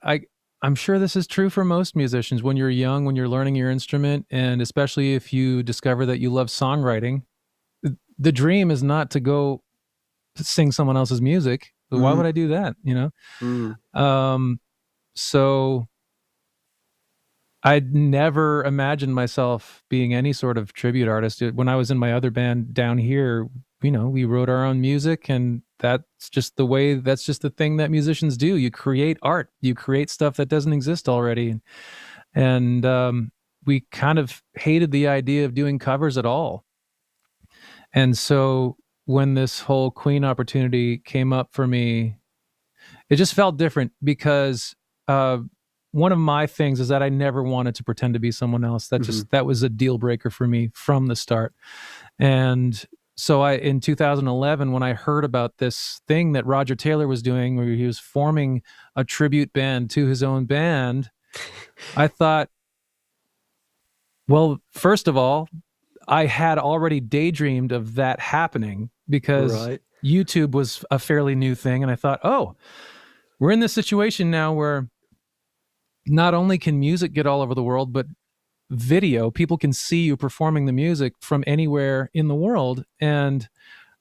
I'm sure this is true for most musicians. When you're young, when you're learning your instrument, and especially if you discover that you love songwriting, the dream is not to go sing someone else's music. Why would I do that? You know? So I'd never imagined myself being any sort of tribute artist. When I was in my other band down here, you know, we wrote our own music, and that's just the thing that musicians do. You create art, you create stuff that doesn't exist already. And we kind of hated the idea of doing covers at all. And so when this whole Queen opportunity came up for me, it just felt different, because one of my things is that I never wanted to pretend to be someone else. That was a deal breaker for me from the start. And so in 2011, when I heard about this thing that Roger Taylor was doing, where he was forming a tribute band to his own band, I thought, well, first of all, I had already daydreamed of that happening, because YouTube was a fairly new thing. And I thought, oh, we're in this situation now where not only can music get all over the world, but video, people can see you performing the music from anywhere in the world. And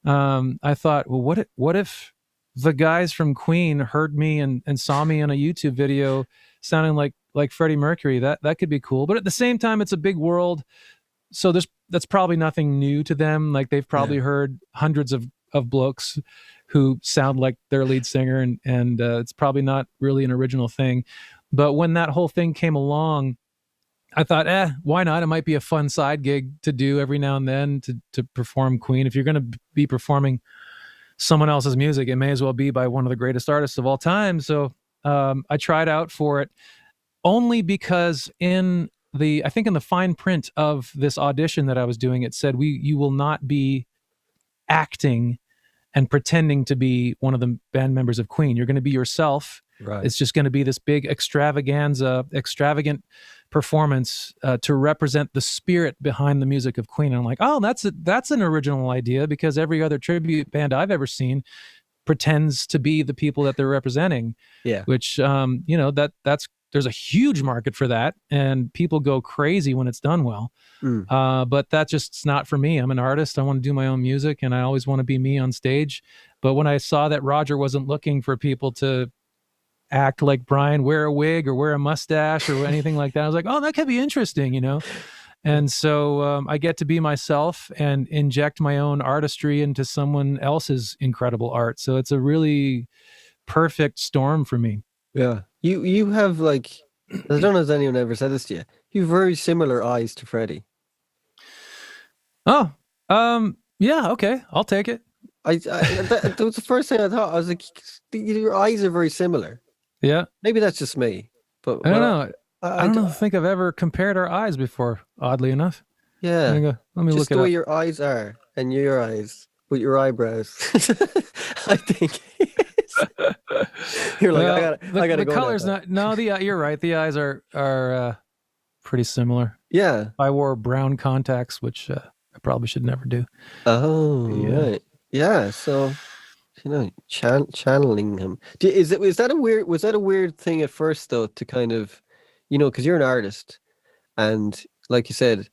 I thought, well, what if the guys from Queen heard me and saw me in a YouTube video sounding like Freddie Mercury? That could be cool. But at the same time, it's a big world, so that's probably nothing new to them. Like, they've probably heard hundreds of blokes who sound like their lead singer, and it's probably not really an original thing. But when that whole thing came along, I thought, why not? It might be a fun side gig to do every now and then, to perform Queen. If you're going to be performing someone else's music, it may as well be by one of the greatest artists of all time. So I tried out for it, only because I think in the fine print of this audition that I was doing, it said, you will not be acting and pretending to be one of the band members of Queen. You're going to be yourself. Right. It's just going to be this big extravagant performance to represent the spirit behind the music of Queen. And I'm like, oh, that's an original idea, because every other tribute band I've ever seen pretends to be the people that they're representing. Yeah. Which that's there's a huge market for that, and people go crazy when it's done well. But that just's not for me. I'm an artist. I want to do my own music, and I always want to be me on stage. But when I saw that Roger wasn't looking for people to act like Brian, wear a wig or wear a mustache or anything like that, I was like, oh, that could be interesting, And so I get to be myself and inject my own artistry into someone else's incredible art. So it's a really perfect storm for me. Yeah. You have like, I don't know if anyone ever said this to you. You have very similar eyes to Freddie. Oh, yeah, okay, I'll take it. That was the first thing I thought. I was like, your eyes are very similar. Yeah. Maybe that's just me, but I don't know. I don't think I've ever compared our eyes before, oddly enough. Yeah. Let me just look it the way up. your eyes are and your eyes with your eyebrows. I think you're like, Well, I gotta the go. color's now. not. No, you're right. The eyes are pretty similar. Yeah. I wore brown contacts, which I probably should never do. Oh, Yeah. right. Yeah. So, channeling him. Was that a weird thing at first though, to kind of, because you're an artist and like you said,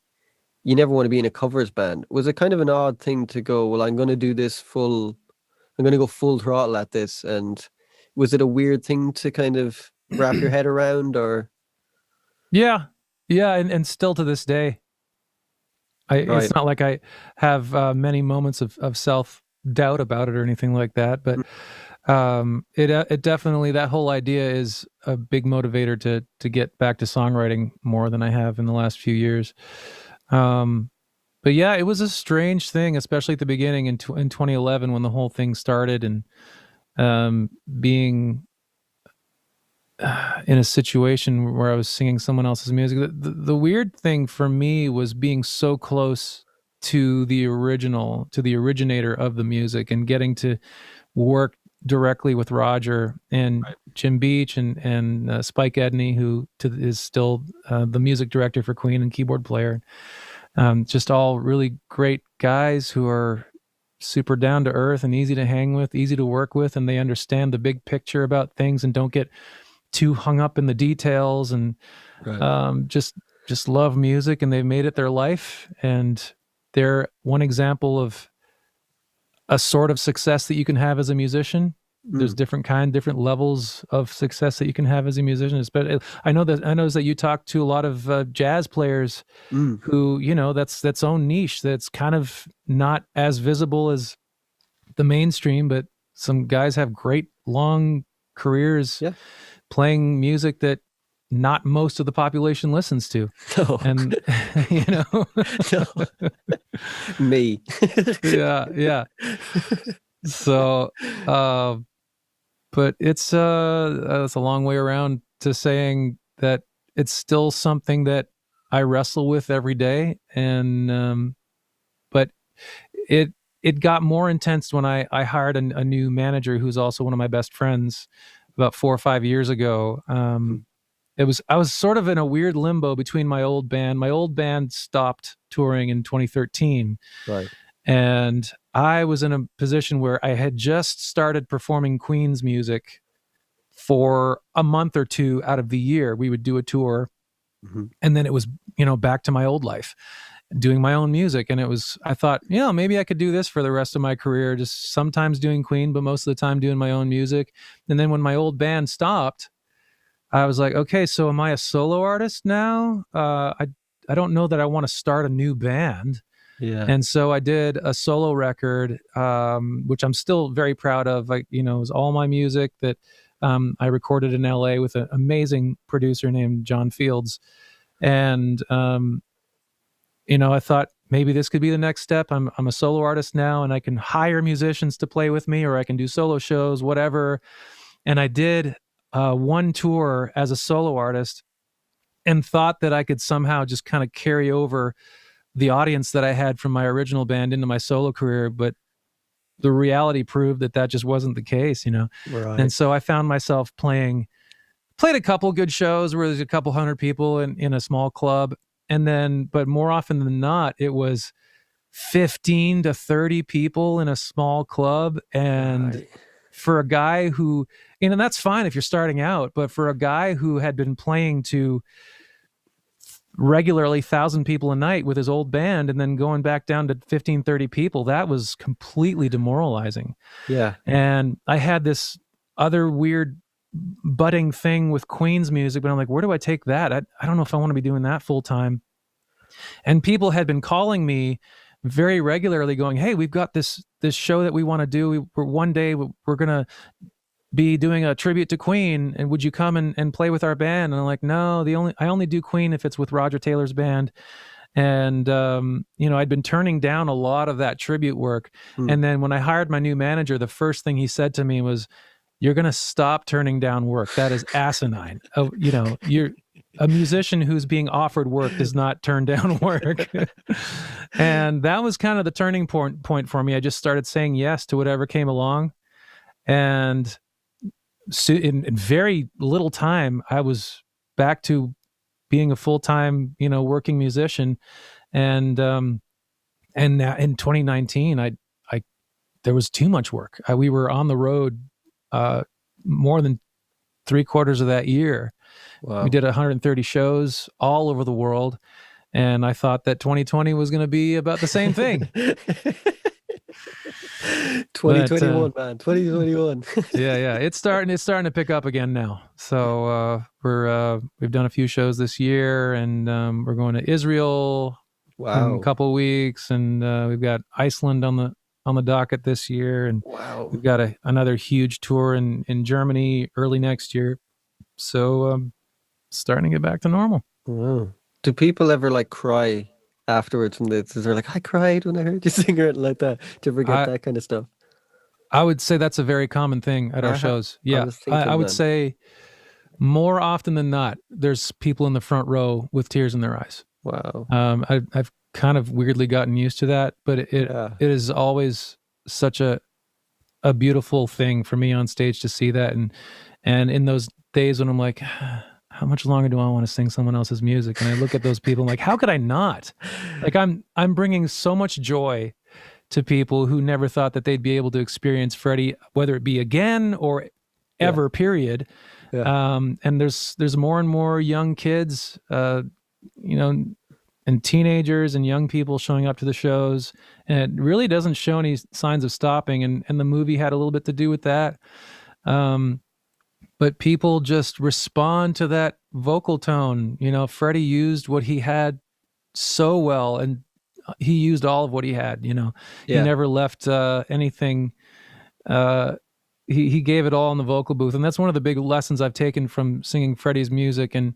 you never want to be in a covers band. Was it kind of an odd thing to go, well, I'm going to do this I'm going to go full throttle at this? And was it a weird thing to kind of wrap your head around, or? Yeah. And still to this day, it's not like I have many moments of self-doubt about it or anything like that, but it definitely, that whole idea is a big motivator to get back to songwriting more than I have in the last few years. But yeah, it was a strange thing, especially at the beginning in 2011 when the whole thing started, and being in a situation where I was singing someone else's music. The weird thing for me was being so close to the originator of the music, and getting to work directly with Roger and Jim Beach and Spike Edney, who is still the music director for Queen and keyboard player. Just all really great guys who are super down to earth and easy to hang with, easy to work with, and they understand the big picture about things and don't get too hung up in the details, and just love music, and they've made it their life, and they're one example of a sort of success that you can have as a musician. There's different levels of success that you can have as a musician. I know that you talk to a lot of jazz players who, that's its own niche that's kind of not as visible as the mainstream, but some guys have great long careers playing music that not most of the population listens to. No. And No. Me. yeah. So but it's a long way around to saying that it's still something that I wrestle with every day, and but it got more intense when I hired a new manager who's also one of my best friends about 4 or 5 years ago. I was sort of in a weird limbo between my old band. My old band stopped touring in 2013. Right. And I was in a position where I had just started performing Queen's music for a month or two out of the year. We would do a tour, and then it was, back to my old life, doing my own music. And I thought, maybe I could do this for the rest of my career, just sometimes doing Queen, but most of the time doing my own music. And then when my old band stopped, I was like, okay, so am I a solo artist now? I don't know that I want to start a new band. Yeah. And so I did a solo record, which I'm still very proud of. It was all my music that I recorded in LA with an amazing producer named John Fields. And, I thought maybe this could be the next step. I'm a solo artist now, and I can hire musicians to play with me, or I can do solo shows, whatever. And I did one tour as a solo artist and thought that I could somehow just kind of carry over the audience that I had from my original band into my solo career. But the reality proved that just wasn't the case, Right. And so I found myself played a couple good shows where there's a couple hundred people in a small club. And then, but more often than not, it was 15 to 30 people in a small club. And Right. for a guy who, and that's fine if you're starting out, but for a guy who had been playing to regularly 1,000 people a night with his old band and then going back down to 15, 30 people, that was completely demoralizing. Yeah. And I had this other weird budding thing with Queen's music, but I'm like, where do I take that? I don't know if I want to be doing that full time. And people had been calling me very regularly going, hey, we've got this show that we want to do. One day we're going to be doing a tribute to Queen, and would you come and play with our band? And I'm like, no, I only do Queen if it's with Roger Taylor's band. And I'd been turning down a lot of that tribute work. And then when I hired my new manager, the first thing he said to me was, you're going to stop turning down work. That is asinine. You're a musician who's being offered work does not turn down work. And that was kind of the turning point for me. I just started saying yes to whatever came along. And so in very little time, I was back to being a full-time, working musician. And now in 2019, I there was too much work. We were on the road more than 3/4 of that year. Wow. We did 130 shows all over the world. And I thought that 2020 was going to be about the same thing. 2021, man. 2021. Yeah. It's starting to pick up again now. So we've done a few shows this year, and we're going to Israel in a couple of weeks, and we've got Iceland on the docket this year, and we've got another huge tour in Germany early next year. So starting to get back to normal. Wow. Do people ever like cry afterwards from this? Is there like, I cried when I heard you sing or anything like that? Do you ever get that kind of stuff? I would say that's a very common thing at our shows. Yeah, I would say more often than not, there's people in the front row with tears in their eyes. Wow. I've kind of weirdly gotten used to that, but it is always such a beautiful thing for me on stage to see that. And in those days when I'm like, how much longer do I want to sing someone else's music? And I look at those people and like, how could I not? Like I'm bringing so much joy to people who never thought that they'd be able to experience Freddie, whether it be again or ever, period. Yeah. And there's more and more young kids, and teenagers and young people showing up to the shows, and it really doesn't show any signs of stopping. And the movie had a little bit to do with that. But people just respond to that vocal tone. Freddie used what he had so well, and he used all of what he had. He never left anything. He gave it all in the vocal booth, and that's one of the big lessons I've taken from singing Freddie's music. And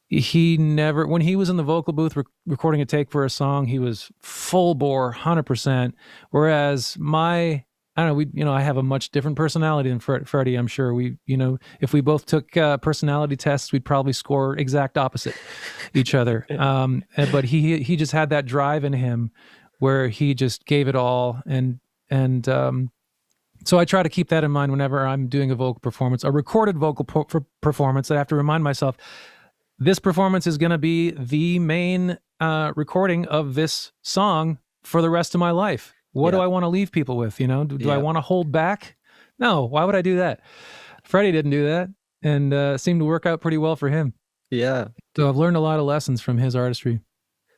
he never, when he was in the vocal booth recording a take for a song, he was full bore, 100%. Whereas I don't know, I have a much different personality than Freddie. I'm sure if we both took personality tests, we'd probably score exact opposite each other. But he just had that drive in him where he just gave it all. And so I try to keep that in mind whenever I'm doing a vocal performance, a recorded vocal performance. I have to remind myself, this performance is going to be the main recording of this song for the rest of my life. What do I want to leave people with? Do I want to hold back? No. Why would I do that? Freddie didn't do that, and seemed to work out pretty well for him. Yeah. So I've learned a lot of lessons from his artistry.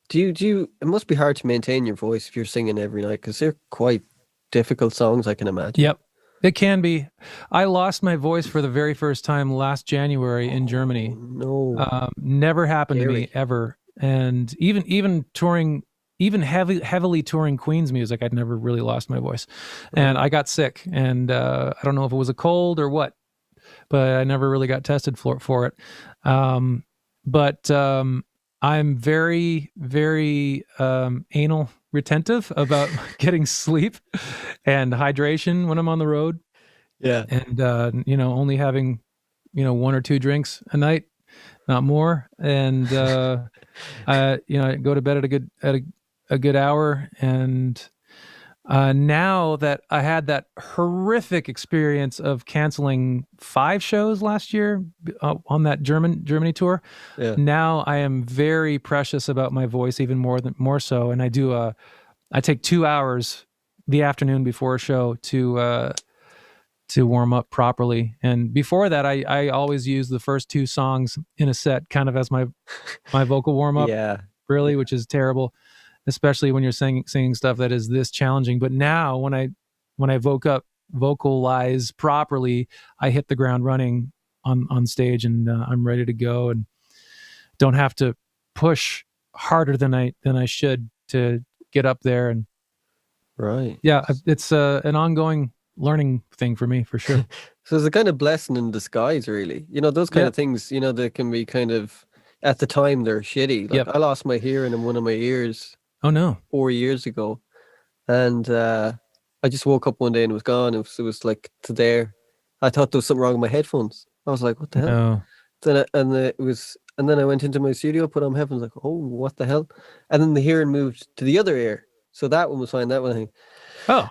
Do you? It must be hard to maintain your voice if you're singing every night, because they're quite difficult songs, I can imagine. Yep, it can be. I lost my voice for the very first time last January in Germany. No. Never happened to me ever, and even touring. Even heavily touring Queen's music, I'd never really lost my voice. And I got sick, and I don't know if it was a cold or what, but I never really got tested for it. But I'm very, very anal retentive about getting sleep and hydration when I'm on the road. Yeah. And, only having, 1 or 2 drinks a night, not more. And, I go to bed at a good hour, and Now that I had that horrific experience of canceling 5 shows last year on that Germany tour, Yeah. now I am very precious about my voice, even more so. And I take 2 hours the afternoon before a show to warm up properly. And before that, I always use the first 2 songs in a set kind of as my vocal warm up, Yeah. really, which is terrible, especially when you're singing stuff that is this challenging. But now when I vocalize properly, I hit the ground running on stage, and I'm ready to go and don't have to push harder than I should to get up there. And Right. yeah, it's an ongoing learning thing for me, for sure. So it's a kind of blessing in disguise, really. You know, those kind Yeah. of things, you know, they can be kind of, at the time, they're shitty. Like, Yep. I lost my hearing in one of my ears Oh no. 4 years ago. And I just woke up one day and it was gone. It was like to there. I thought there was something wrong with my headphones. I was like, what the hell? No. And then I went into my studio, put on my headphones, like, oh, what the hell? And then the hearing moved to the other ear. So that one was fine, that one. Oh.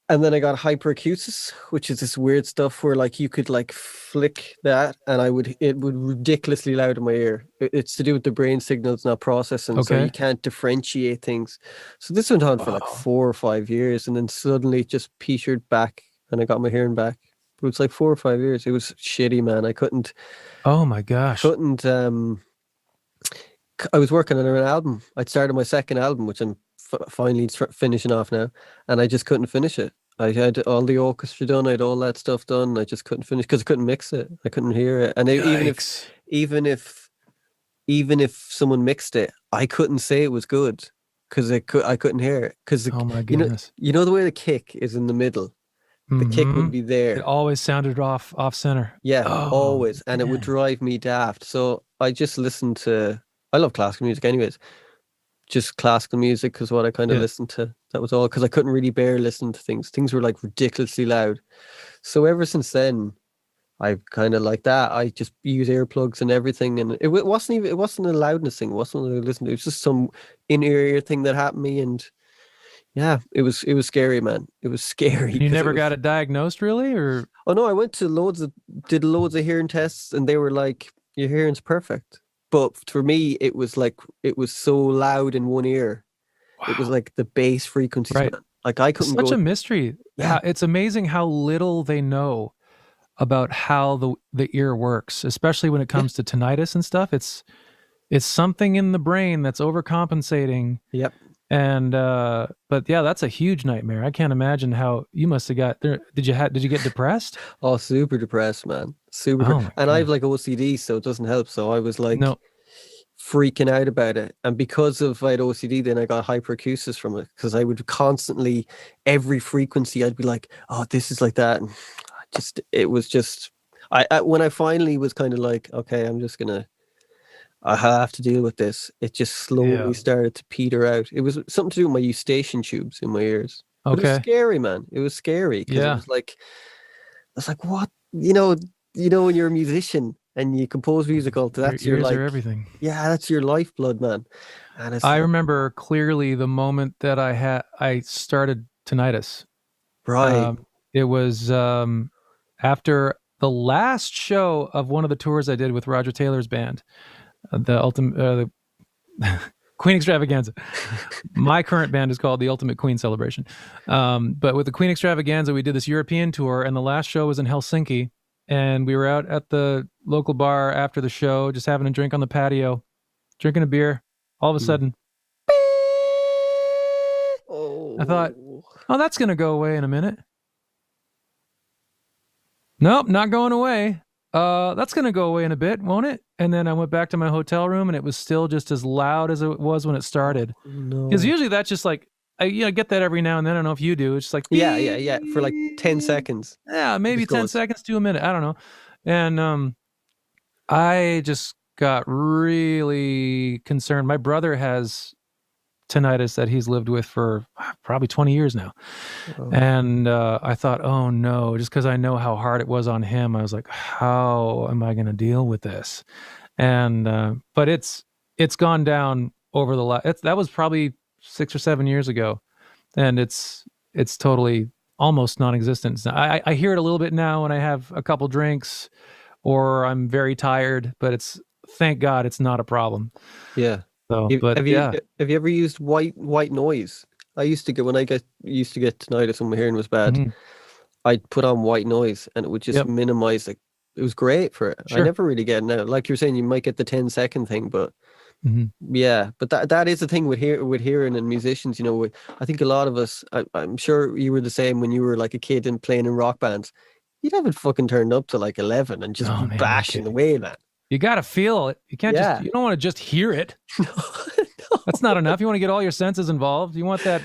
And then I got hyperacusis, which is this weird stuff where like you could like flick that and it would ridiculously loud in my ear. It's to do with the brain signals not processing, so you Okay. can't differentiate things. So this went on for like Wow. 4 or 5 years, and then suddenly it just petered back and I got my hearing back. But it was like 4 or 5 years. It was shitty, man. I couldn't Oh my gosh. couldn't I was working on an album. I'd started my second album, which I'm finally finishing off now, and I just couldn't finish it. I had all the orchestra done, I had all that stuff done. I just couldn't finish because I couldn't mix it. I couldn't hear it, and Yikes. even if even if someone mixed it, I couldn't say it was good because I couldn't hear it because Oh my you know goodness. you know the way the kick is in the middle. The kick would Mm-hmm. be It there. always sounded off center. Yeah, Oh always. And it would man. drive me daft. So I just listened to, I love classical music anyways. Just classical music is what I kind of Yeah. listened to. That was all because I couldn't really bear listening to things. Things were like ridiculously loud. So ever since then, I've kind of like that. I just use earplugs and everything. And it wasn't a loudness thing. It wasn't what I listened to. It was just some in-ear thing that happened to me. And yeah, it was scary, man. It was scary And you because it never was, got it diagnosed, really, or oh no, I went to did loads of hearing tests, and they were like, your hearing's perfect. But for me, it was like it was so loud in one ear. It was wow. like the bass frequencies, Right. man. Like I It's couldn't such go. a mystery. Yeah, It's amazing how little they know about how the ear works, especially when it yeah, comes to tinnitus and stuff. It's something in the brain that's overcompensating. yep. And but yeah, that's a huge nightmare. I can't imagine how you must have got there. Did you get depressed? Oh, super depressed, man. Super Oh depressed. my And I have god. like OCD, so it doesn't help. So I was like No. freaking out about it. And because of I had OCD, then I got hyperacusis from it because I would constantly, every frequency, I'd be like, oh, this is like that. And it was just, when I finally was kind of like, okay, I have to deal with this. It just Yeah. slowly started to peter out. It was something to do with my eustachian tubes in my ears. But it was Okay. scary, man. It was scary because Yeah. it's like what when you're a musician and you compose musical, Your that's your ears are like, everything. yeah, that's your lifeblood, man. And it's I like, remember clearly the moment that I started tinnitus. right. Um, it was after the last show of one of the tours I did with Roger Taylor's band, the Queen Extravaganza. My current band is called the Ultimate Queen Celebration. But with the Queen Extravaganza, we did this European tour, and the last show was in Helsinki. And we were out at the local bar after the show, just having a drink on the patio, drinking a beer. All of a Mm. sudden, I thought, Oh, oh, that's going to go away in a minute. Nope, not going away. That's going to go away in a bit, won't it? And then I went back to my hotel room, and it was still just as loud as it was when it started. Because no. usually that's just like, I get that every now and then. I don't know if you do. It's just like, Yeah. For like 10 seconds. yeah, It maybe just 10 goes. seconds to a minute. I don't know. And I just got really concerned. My brother has tinnitus that he's lived with for probably 20 years now. Oh, And I thought, oh no, just because I know how hard it was on him, I was like, how am I going to deal with this? And but it's gone down over the last. That was probably 6 or 7 years ago, and it's totally almost non-existent. I hear it a little bit now when I have a couple drinks or I'm very tired, but thank God it's not a problem. Yeah. So, but yeah. Have you ever used white noise? I used to get when I used to get tinnitus when my hearing was bad. Mhm. I'd put on white noise and it would just Yep. minimize it. It was great for it. I Sure. never really get it now. Like you're saying, you might get the 10-second thing, but Mhm. yeah, but that is the thing with hearing and musicians. I think a lot of us. I'm sure you were the same when you were like a kid and playing in rock bands. You'd have it fucking turned up to like 11 and just Oh be man, bashing away, man. you got to feel it. You can't Yeah. you don't want to just hear it. No. That's not enough. You want to get all your senses involved. You want that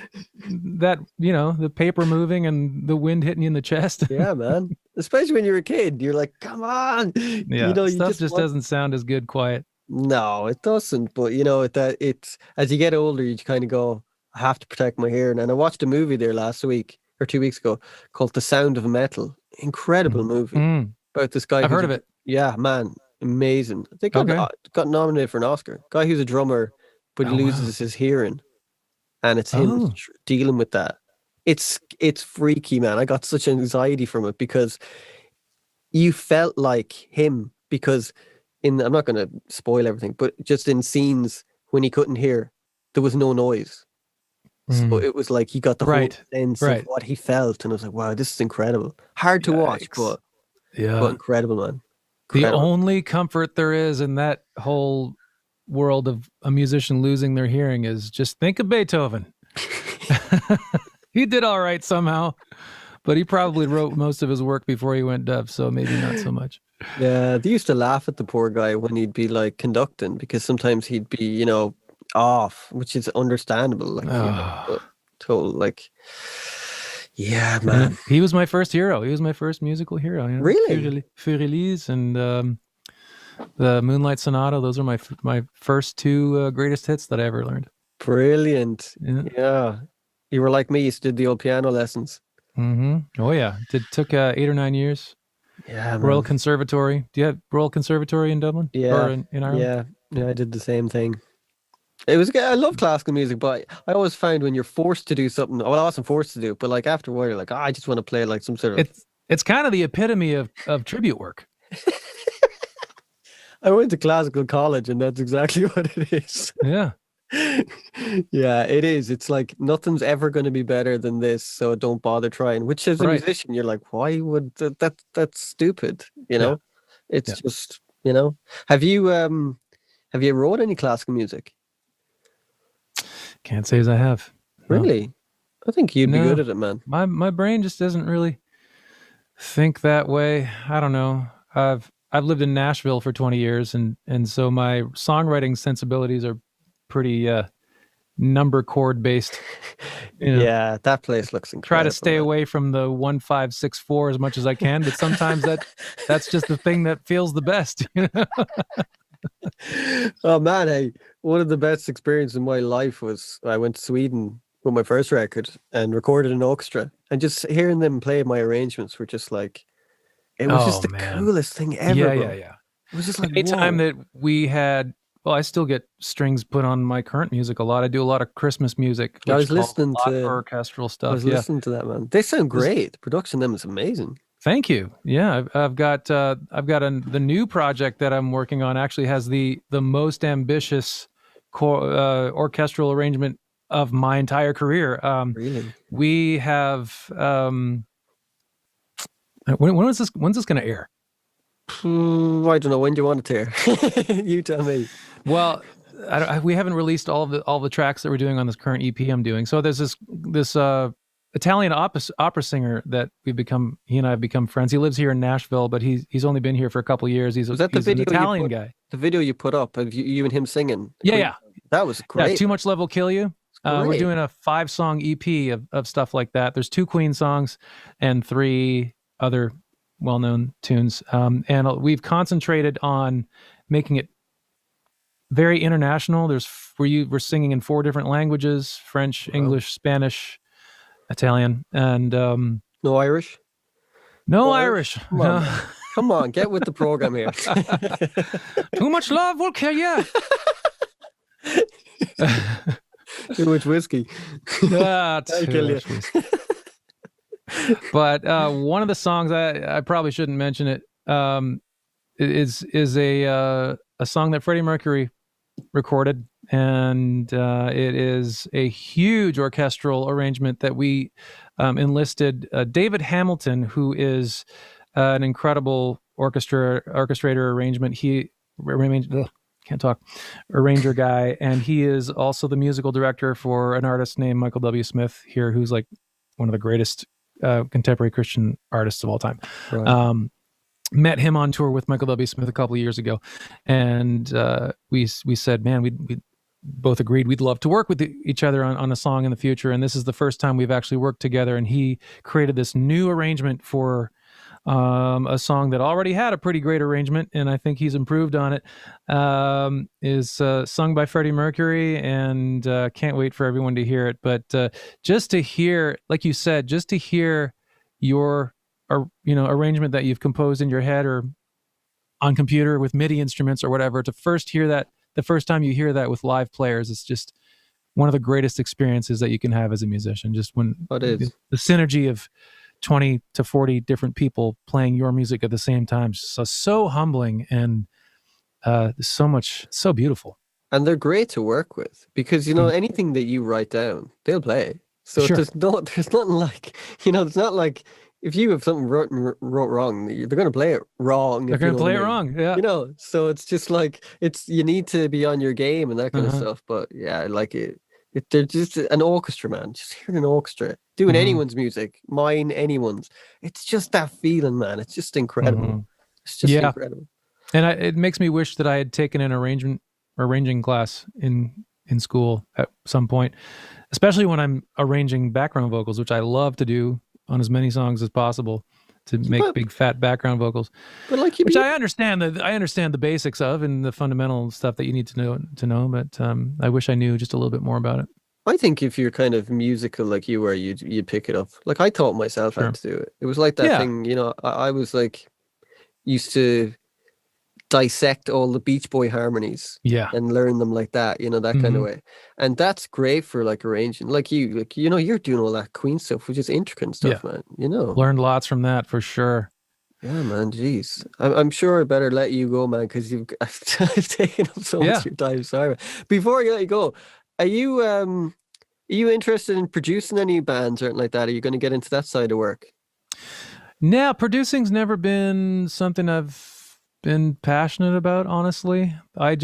the paper moving and the wind hitting you in the chest. Yeah, man. Especially when you're a kid, you're like, come on. Yeah, You stuff just just doesn't sound as good quiet. No, it doesn't. But that it's as you get older, you kind of go, I have to protect my hearing. And I watched a movie there last week or 2 weeks ago called The Sound of Metal. Incredible movie Mm. about this guy. I've heard of it. Yeah, man, amazing. They Okay. got nominated for an Oscar. Guy who's a drummer, but he Oh wow. loses his hearing, and it's him Oh. dealing with that. It's freaky, man. I got such anxiety from it because you felt like him because I'm not going to spoil everything, but just in scenes when he couldn't hear, there was no noise. So it was like he got the whole sense of what he felt, and I was like, "Wow, this is incredible." Hard to watch, but incredible, man. The Incredible. only comfort there is in that whole world of a musician losing their hearing is just think of Beethoven. He did all right somehow, but he probably wrote most of his work before he went deaf, so maybe not so much. Yeah, they used to laugh at the poor guy when he'd be like conducting because sometimes he'd be, off, which is understandable. Like, but total, like, yeah, man. He was my first hero. He was my first musical hero. Really? Fur-Elise and the Moonlight Sonata. Those are my first two greatest hits that I ever learned. Brilliant. Yeah. You were like me. You did the old piano lessons. Mm-hmm. Oh yeah, took 8 or 9 years. Yeah, Royal man. Conservatory. Do you have Royal Conservatory in Dublin? Yeah, Or in Ireland? yeah. I did the same thing. It was. I love classical music, but I always find when you're forced to do something. Well, I wasn't forced to do it, but like after a while, you're like, I just want to play like some sort of. It's kind of the epitome of tribute work. I went to classical college, and that's exactly what it is. Yeah. Yeah, it is. It's like nothing's ever going to be better than this, so don't bother trying. Which as a musician, you're like, why would that's stupid, Yeah. It's just, Have you wrote any classical music? Can't say as I have. Really? I think you'd be good at it, man. My brain just doesn't really think that way. I don't know. I've lived in Nashville for 20 years and so my songwriting sensibilities are pretty number chord based. Yeah, that place looks incredible. Try to stay away from the 1-5-6-4 as much as I can, but sometimes that's just the thing that feels the best. Oh man, hey, one of the best experiences in my life was I went to Sweden with my first record and recorded an orchestra, and just hearing them play my arrangements were just like, it was just the coolest thing ever. Yeah. It was just like anytime that we had. Well, I still get strings put on my current music a lot. I do a lot of Christmas music. I was listening to orchestral stuff. I was listening to that, man. They sound great. The production of them is amazing. Thank you. Yeah, I've got the new project that I'm working on. Actually, has the most ambitious orchestral arrangement of my entire career. Really? We have. When's this going to air? I don't know. When do you want it to air? You tell me. Well, we haven't released all the tracks that we're doing on this current EP I'm doing. So there's this Italian opera singer that he and I have become friends. He lives here in Nashville, but he's only been here for a couple of years. He's an Italian guy. The video you put up of you and him singing. Yeah. That was great. Yeah, Too Much Love Will Kill You. We're doing a 5-song EP of stuff like that. There's 2 Queen songs and 3 other well-known tunes. And we've concentrated on making it very international. We're singing in 4 different languages: French, English, Spanish, Italian, and no Irish. No Irish. Come on, get with the program here. Too much love will kill you. Too much whiskey. Too much whiskey. But one of the songs, I probably shouldn't mention it, is a song that Freddie Mercury recorded, and it is a huge orchestral arrangement that we enlisted David Hamilton, who is an incredible orchestrator arrangement. He arranged. Can't talk, arranger guy, and he is also the musical director for an artist named Michael W. Smith here, who's like one of the greatest contemporary Christian artists of all time. Right. Met him on tour with Michael W. Smith a couple of years ago, and we said, man, we both agreed we'd love to work with each other on a song in the future, and this is the first time we've actually worked together. And he created this new arrangement for a song that already had a pretty great arrangement, and I think he's improved on it. Is sung by Freddie Mercury, and can't wait for everyone to hear it. But just to hear, like you said, just to hear your arrangement that you've composed in your head or on computer with MIDI instruments or whatever, to first hear that, the first time you hear that with live players, it's just one of the greatest experiences that you can have as a musician. Just when It is. the synergy of 20 to 40 different people playing your music at the same time, so humbling, and so beautiful. And they're great to work with because, anything that you write down, they'll play. So Sure. there's nothing like, it's not like if you have something wrote wrong, they're going to play it wrong. They're If you going to know what play I it mean. wrong. Yeah. So it's just like, you need to be on your game and that kind of Uh-huh. stuff. But yeah, like they're just an orchestra, man. Just hearing an orchestra doing Mhm. anyone's music, mine, anyone's. It's just that feeling, man. It's just incredible. Mhm. It's just Yeah. incredible. And it makes me wish that I had taken an arranging class in school at some point, especially when I'm arranging background vocals, which I love to do on as many songs as possible, to make But big fat background vocals, but like which I understand the basics of and the fundamental stuff that you need to know. But I wish I knew just a little bit more about it. I think if you're kind of musical like you were, you'd pick it up. Like I taught myself how Sure. to do it. It was like that Yeah. thing, I was like used to dissect all the Beach Boy harmonies Yeah. and learn them like that, that kind of way. And that's great for like arranging. Like you're doing all that Queen stuff, which is intricate stuff, man. Learned lots from that for sure. Yeah, man. Jeez, I'm sure I better let you go, man, because I've taken up so much of your time. Sorry. Before I let you go, are you interested in producing any bands or anything like that? Are you going to get into that side of work? Now, producing's never been something I've been passionate about, honestly. I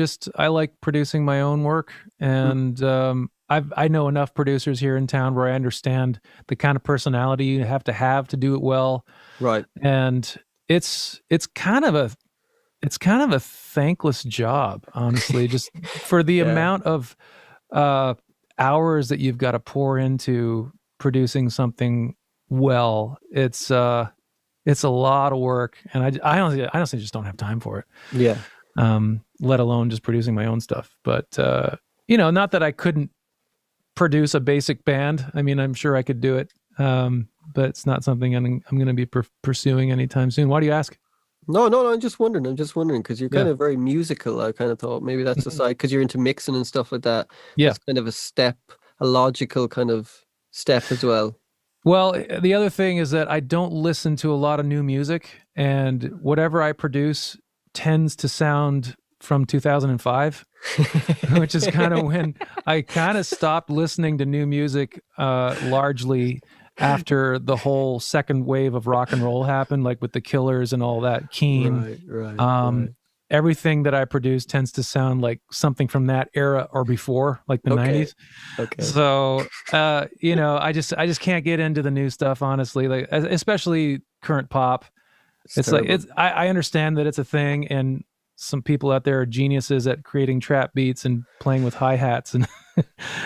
like producing my own work, and I know enough producers here in town where I understand the kind of personality you have to do it well. Right. And it's kind of a thankless job, honestly, just for the amount of hours that you've got to pour into producing something well. It's a lot of work, and I honestly just don't have time for it. Yeah. Let alone just producing my own stuff. But not that I couldn't produce a basic band. I mean, I'm sure I could do it. But it's not something I'm going to be pursuing anytime soon. Why do you ask? No. I'm just wondering because you're kind of very musical. I kind of thought maybe that's the side because you're into mixing and stuff like that. Yeah. It's kind of a logical kind of step as well. Well, the other thing is that I don't listen to a lot of new music, and whatever I produce tends to sound from 2005, which is kind of when I kind of stopped listening to new music, largely after the whole second wave of rock and roll happened, like with the Killers and all that, Keane. Right. Everything that I produce tends to sound like something from that era or before, like the 90s. Okay. So, I just can't get into the new stuff, honestly, like especially current pop. I understand that it's a thing, and some people out there are geniuses at creating trap beats and playing with hi-hats and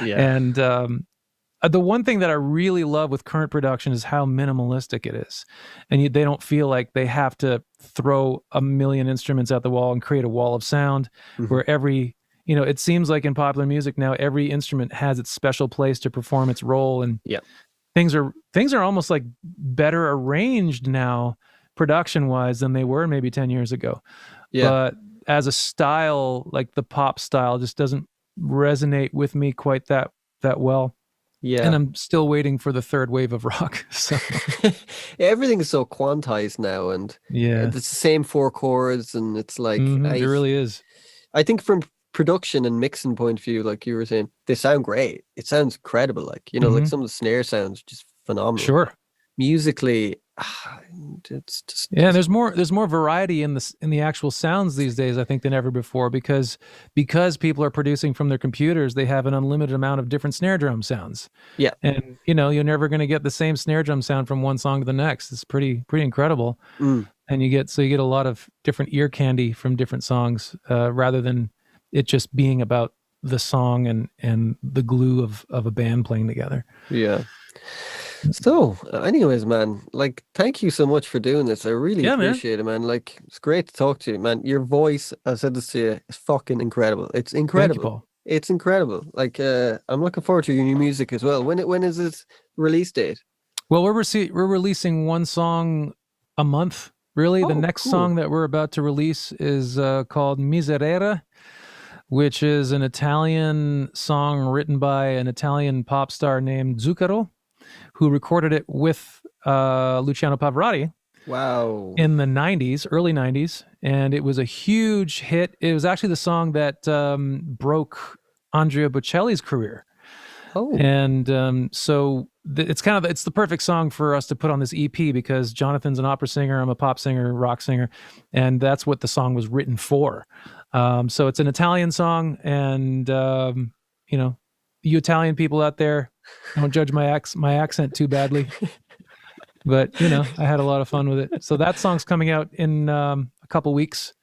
and the one thing that I really love with current production is how minimalistic it is. And they don't feel like they have to throw a million instruments at the wall and create a wall of sound where it seems like in popular music now, every instrument has its special place to perform its role. And things are almost like better arranged now production wise than they were maybe 10 years ago. Yeah. But as a style, like the pop style just doesn't resonate with me quite that well. Yeah. And I'm still waiting for the third wave of rock. So Everything is so quantized now, and yeah, it's the same four chords, and it's like it really is. I think from production and mixing point of view, like you were saying, they sound great. It sounds incredible. Like, you know, like Hmm. some of the snare sounds just phenomenal. Sure. Musically, it's just Yeah, there's more variety in the actual sounds these days, I think, than ever before, because people are producing from their computers, they have an unlimited amount of different snare drum sounds. yeah. And you know, you're never going to get the same snare drum sound from one song to the next. It's pretty incredible. Mm. And you get a lot of different ear candy from different songs, rather than it just being about the song and the glue of a band playing together. Yeah. So, anyways, man, like, thank you so much for doing this. I really Yeah, man. appreciate it, man. Like, it's great to talk to you, man. Your voice, I said this to you, is fucking incredible. It's Thank you, incredible. Paul. It's incredible. Like, I'm looking forward to your new music as well. When is its release date? Well, we're releasing one song a month. Really, the Oh, next cool. song that we're about to release is called Miserere, which is an Italian song written by an Italian pop star named Zucchero, who recorded it with Luciano Pavarotti Wow. in the 90s, early 90s. And it was a huge hit. It was actually the song that broke Andrea Bocelli's career. Oh, And it's the perfect song for us to put on this EP, because Jonathan's an opera singer, I'm a pop singer, rock singer, and that's what the song was written for. So it's an Italian song, and you know, you Italian people out there, don't judge my accent too badly, but you know, I had a lot of fun with it. So that song's coming out in a couple weeks,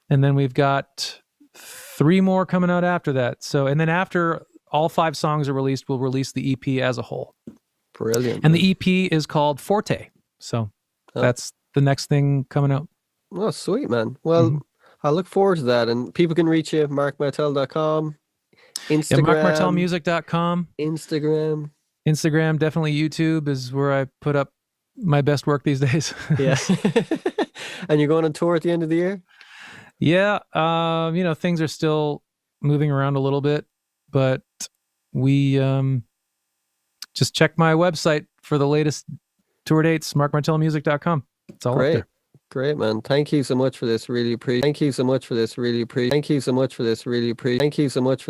and then we've got 3 more coming out after that. So, and then after all 5 songs are released, we'll release the EP as a whole. brilliant. And Man. the EP is called Forte. So that's the next thing coming out. Oh, sweet, man. Well, I look forward to that. And people can reach you, markmartel.com, Yeah, Instagram, markmartelmusic.com. Instagram, definitely YouTube is where I put up my best work these days. Yeah. And you're going on tour at the end of the year? Yeah, you know, things are still moving around a little bit, but we just check my website for the latest tour dates, markmartelmusic.com. It's all up there. Great, man. Thank you so much for this. Really appreciate. Thank you so much for this. Really appreciate. Thank you so much for this. Really appreciate. Thank you so much for